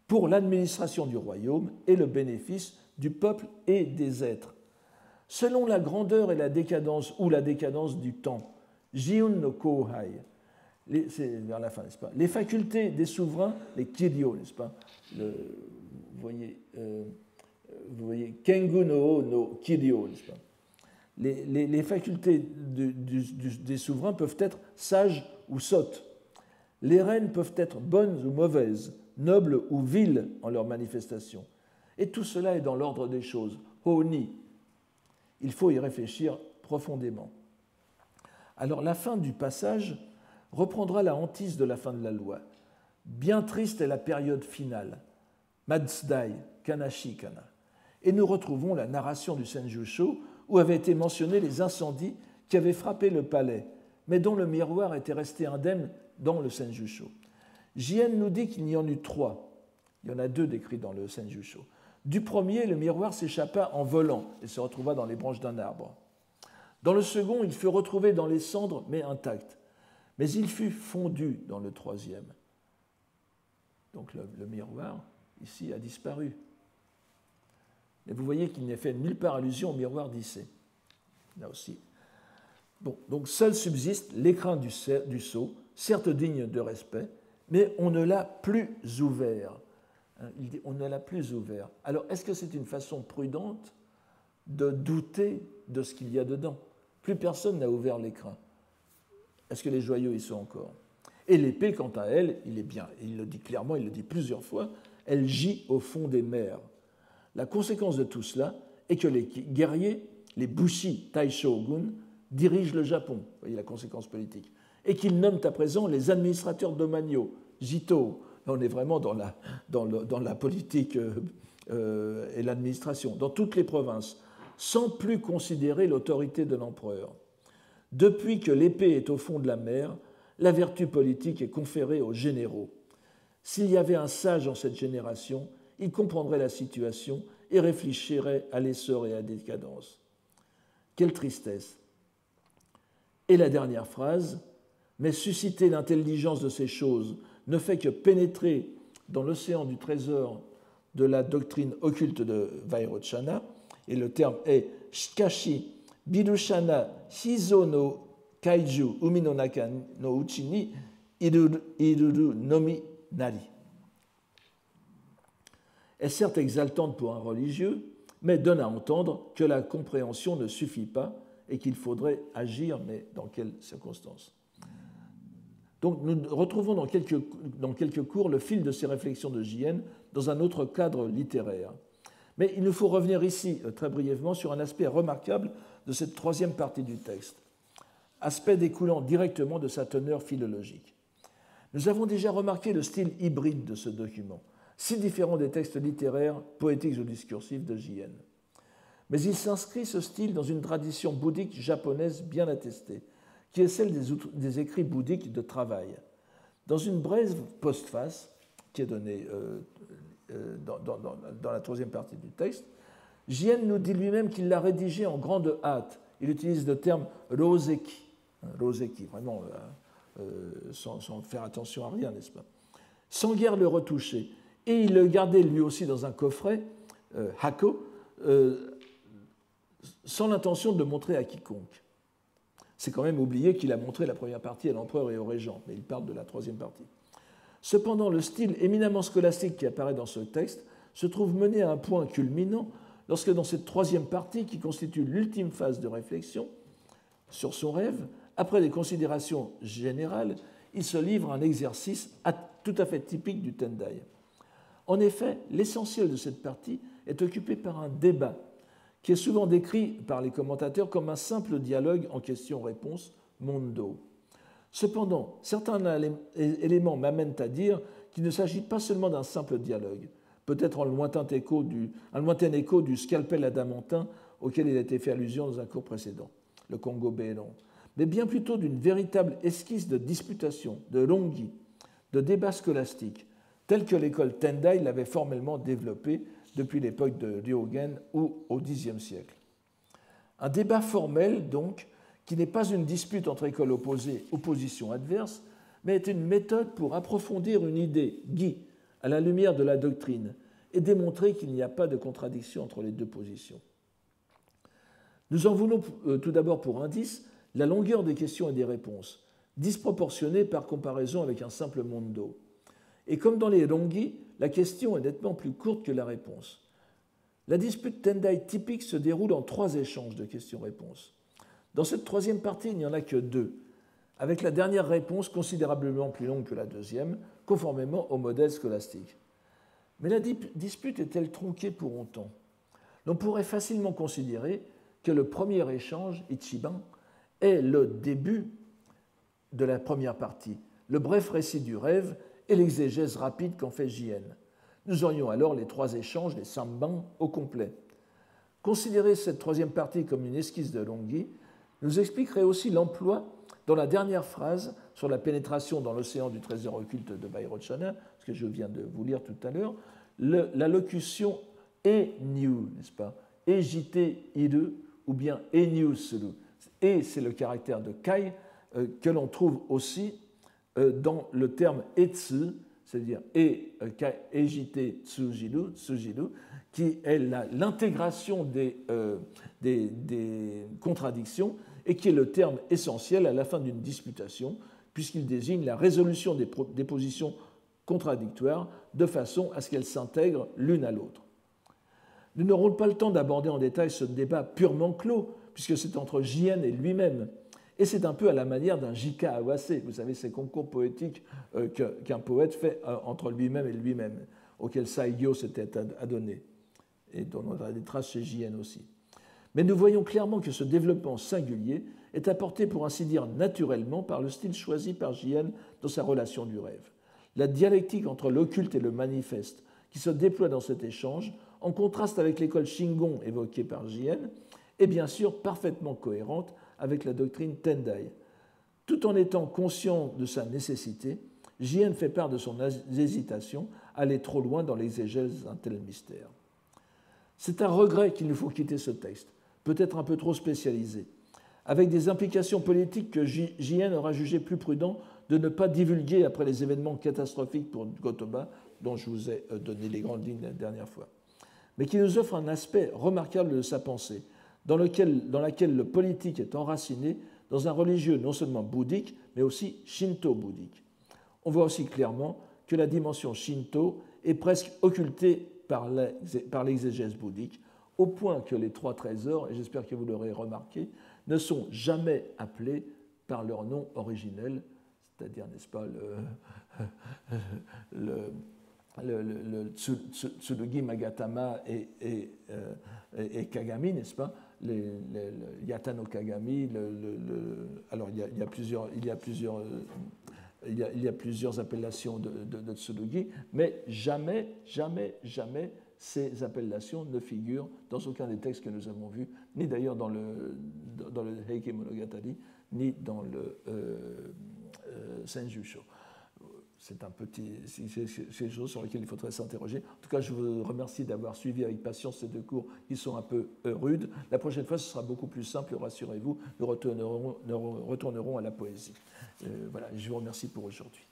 pour l'administration du royaume et le bénéfice du peuple et des êtres. Selon la grandeur et la décadence du temps, Jiun no Kohai, c'est vers la fin, n'est-ce pas, les facultés des souverains, les Kiryo, n'est-ce pas, vous voyez Kengu no Kiryo, n'est-ce pas. Les facultés des souverains peuvent être sages ou sottes. Les reines peuvent être bonnes ou mauvaises, nobles ou viles en leur manifestation. Et tout cela est dans l'ordre des choses. Honi. Il faut y réfléchir profondément. Alors la fin du passage reprendra la hantise de la fin de la loi. Bien triste est la période finale. Matsdai, Kanashi Kana. et nous retrouvons la narration du Senjusho où avaient été mentionnés les incendies qui avaient frappé le palais, mais dont le miroir était resté indemne dans le Senjusho. Jien nous dit qu'il y en eut 3. Il y en a 2 décrits dans le Senjusho. Du premier, le miroir s'échappa en volant et se retrouva dans les branches d'un arbre. Dans le second, il fut retrouvé dans les cendres, mais intact. Mais il fut fondu dans le troisième. Donc le miroir, ici, a disparu. Et vous voyez qu'il n'est fait nulle part allusion au miroir d'Issée. Là aussi. Bon, donc seul subsiste l'écrin du sceau, certes digne de respect, mais on ne l'a plus ouvert. Il dit, on ne l'a plus ouvert. Alors, est-ce que c'est une façon prudente de douter de ce qu'il y a dedans? Plus personne n'a ouvert l'écrin. Est-ce que les joyaux y sont encore? Et l'épée, quant à elle, il est bien, il le dit clairement, il le dit plusieurs fois, elle gît au fond des mers. La conséquence de tout cela est que les guerriers, les Bushi Taishogun, dirigent le Japon, vous voyez la conséquence politique, et qu'ils nomment à présent les administrateurs domaniaux, Jito. On est vraiment dans la politique et l'administration, dans toutes les provinces, sans plus considérer l'autorité de l'empereur. Depuis que l'épée est au fond de la mer, la vertu politique est conférée aux généraux. S'il y avait un sage en cette génération, il comprendrait la situation et réfléchirait à l'essor et à la décadence. Quelle tristesse! Et la dernière phrase, mais susciter l'intelligence de ces choses ne fait que pénétrer dans l'océan du trésor de la doctrine occulte de Vairochana, et le terme est Shikashi Birushana Shizo no Kaiju Umi no Naka no Uchi ni Iruru Nomi Nari. Est certes exaltante pour un religieux, mais donne à entendre que la compréhension ne suffit pas et qu'il faudrait agir, mais dans quelles circonstances? Donc nous retrouvons dans quelques cours le fil de ces réflexions de Jien dans un autre cadre littéraire. Mais il nous faut revenir ici très brièvement sur un aspect remarquable de cette troisième partie du texte, aspect découlant directement de sa teneur philologique. Nous avons déjà remarqué le style hybride de ce document, si différent des textes littéraires, poétiques ou discursifs de Jien. Mais il s'inscrit, ce style, dans une tradition bouddhique japonaise bien attestée, qui est celle des écrits bouddhiques de travail. Dans une brève postface, qui est donnée dans la troisième partie du texte, Jien nous dit lui-même qu'il l'a rédigé en grande hâte. Il utilise le terme roseki, vraiment sans faire attention à rien, n'est-ce pas? Sans guère le retoucher. Et il le gardait lui aussi dans un coffret, hako, sans l'intention de montrer à quiconque. C'est quand même oublié qu'il a montré la première partie à l'empereur et au régent, mais il parle de la troisième partie. Cependant, le style éminemment scolastique qui apparaît dans ce texte se trouve mené à un point culminant lorsque dans cette troisième partie, qui constitue l'ultime phase de réflexion sur son rêve, après des considérations générales, il se livre à un exercice tout à fait typique du Tendai. En effet, l'essentiel de cette partie est occupé par un débat qui est souvent décrit par les commentateurs comme un simple dialogue en question-réponse mondo. Cependant, certains éléments m'amènent à dire qu'il ne s'agit pas seulement d'un simple dialogue, peut-être un lointain écho du scalpel adamantin auquel il a été fait allusion dans un cours précédent, le Kongo Beilong, mais bien plutôt d'une véritable esquisse de disputation, de rongi, de débat scolastique, tel que l'école Tendai l'avait formellement développé depuis l'époque de Ryogen ou au Xe siècle. Un débat formel, donc, qui n'est pas une dispute entre écoles opposées ou positions adverses, mais est une méthode pour approfondir une idée, gi, à la lumière de la doctrine, et démontrer qu'il n'y a pas de contradiction entre les deux positions. Nous en voulons tout d'abord pour indice la longueur des questions et des réponses, disproportionnée par comparaison avec un simple mondo. Et comme dans les rongi, la question est nettement plus courte que la réponse. La dispute Tendai typique se déroule en 3 échanges de questions-réponses. Dans cette troisième partie, il n'y en a que 2, avec la dernière réponse considérablement plus longue que la deuxième, conformément au modèle scolastique. Mais la dispute est-elle tronquée pour autant? L'on pourrait facilement considérer que le premier échange, Ichiban, est le début de la première partie, le bref récit du rêve et l'exégèse rapide qu'en fait Jien. Nous aurions alors les 3 échanges, les samban, au complet. Considérer cette troisième partie comme une esquisse de Longhi nous expliquerait aussi l'emploi dans la dernière phrase sur la pénétration dans l'océan du trésor occulte de Vairocana, ce que je viens de vous lire tout à l'heure, la locution e niu, n'est-ce pas? E jite iru ou bien e niu suru. Et c'est le caractère de kai que l'on trouve aussi dans le terme etsu, c'est-à-dire ejite tsujiru, qui est l'intégration des contradictions et qui est le terme essentiel à la fin d'une disputation, puisqu'il désigne la résolution des positions contradictoires de façon à ce qu'elles s'intègrent l'une à l'autre. Nous n'aurons pas le temps d'aborder en détail ce débat purement clos, puisque c'est entre JN et lui-même. Et c'est un peu à la manière d'un Jika Awase, vous savez, ces concours poétiques qu'un poète fait entre lui-même et lui-même, auquel Saigyo s'était adonné, et dont on a des traces chez JN aussi. Mais nous voyons clairement que ce développement singulier est apporté, pour ainsi dire, naturellement par le style choisi par JN dans sa relation du rêve. La dialectique entre l'occulte et le manifeste qui se déploie dans cet échange, en contraste avec l'école Shingon évoquée par JN, est bien sûr parfaitement cohérente avec la doctrine Tendai. Tout en étant conscient de sa nécessité, JN fait part de son hésitation à aller trop loin dans l'exégèse d'un tel mystère. C'est un regret qu'il nous faut quitter ce texte, peut-être un peu trop spécialisé, avec des implications politiques que JN aura jugé plus prudent de ne pas divulguer après les événements catastrophiques pour Go-Toba, dont je vous ai donné les grandes lignes la dernière fois, mais qui nous offre un aspect remarquable de sa pensée, dans laquelle le politique est enraciné dans un religieux non seulement bouddhique, mais aussi shinto-bouddhique. On voit aussi clairement que la dimension shinto est presque occultée par l'exégèse bouddhique, au point que les trois trésors, et j'espère que vous l'aurez remarqué, ne sont jamais appelés par leur nom originel, c'est-à-dire, n'est-ce pas, le Tsurugi, Magatama et Kagami, n'est-ce pas, le Yata no Kagami, alors il y a plusieurs appellations de Tsurugi, mais jamais ces appellations ne figurent dans aucun des textes que nous avons vus, ni d'ailleurs dans le Heike Monogatari, ni dans le Senjusho. C'est des choses sur lesquelles il faudrait s'interroger. En tout cas, je vous remercie d'avoir suivi avec patience ces deux cours qui sont un peu rudes. La prochaine fois, ce sera beaucoup plus simple, rassurez-vous. Nous retournerons à la poésie. Voilà, je vous remercie pour aujourd'hui.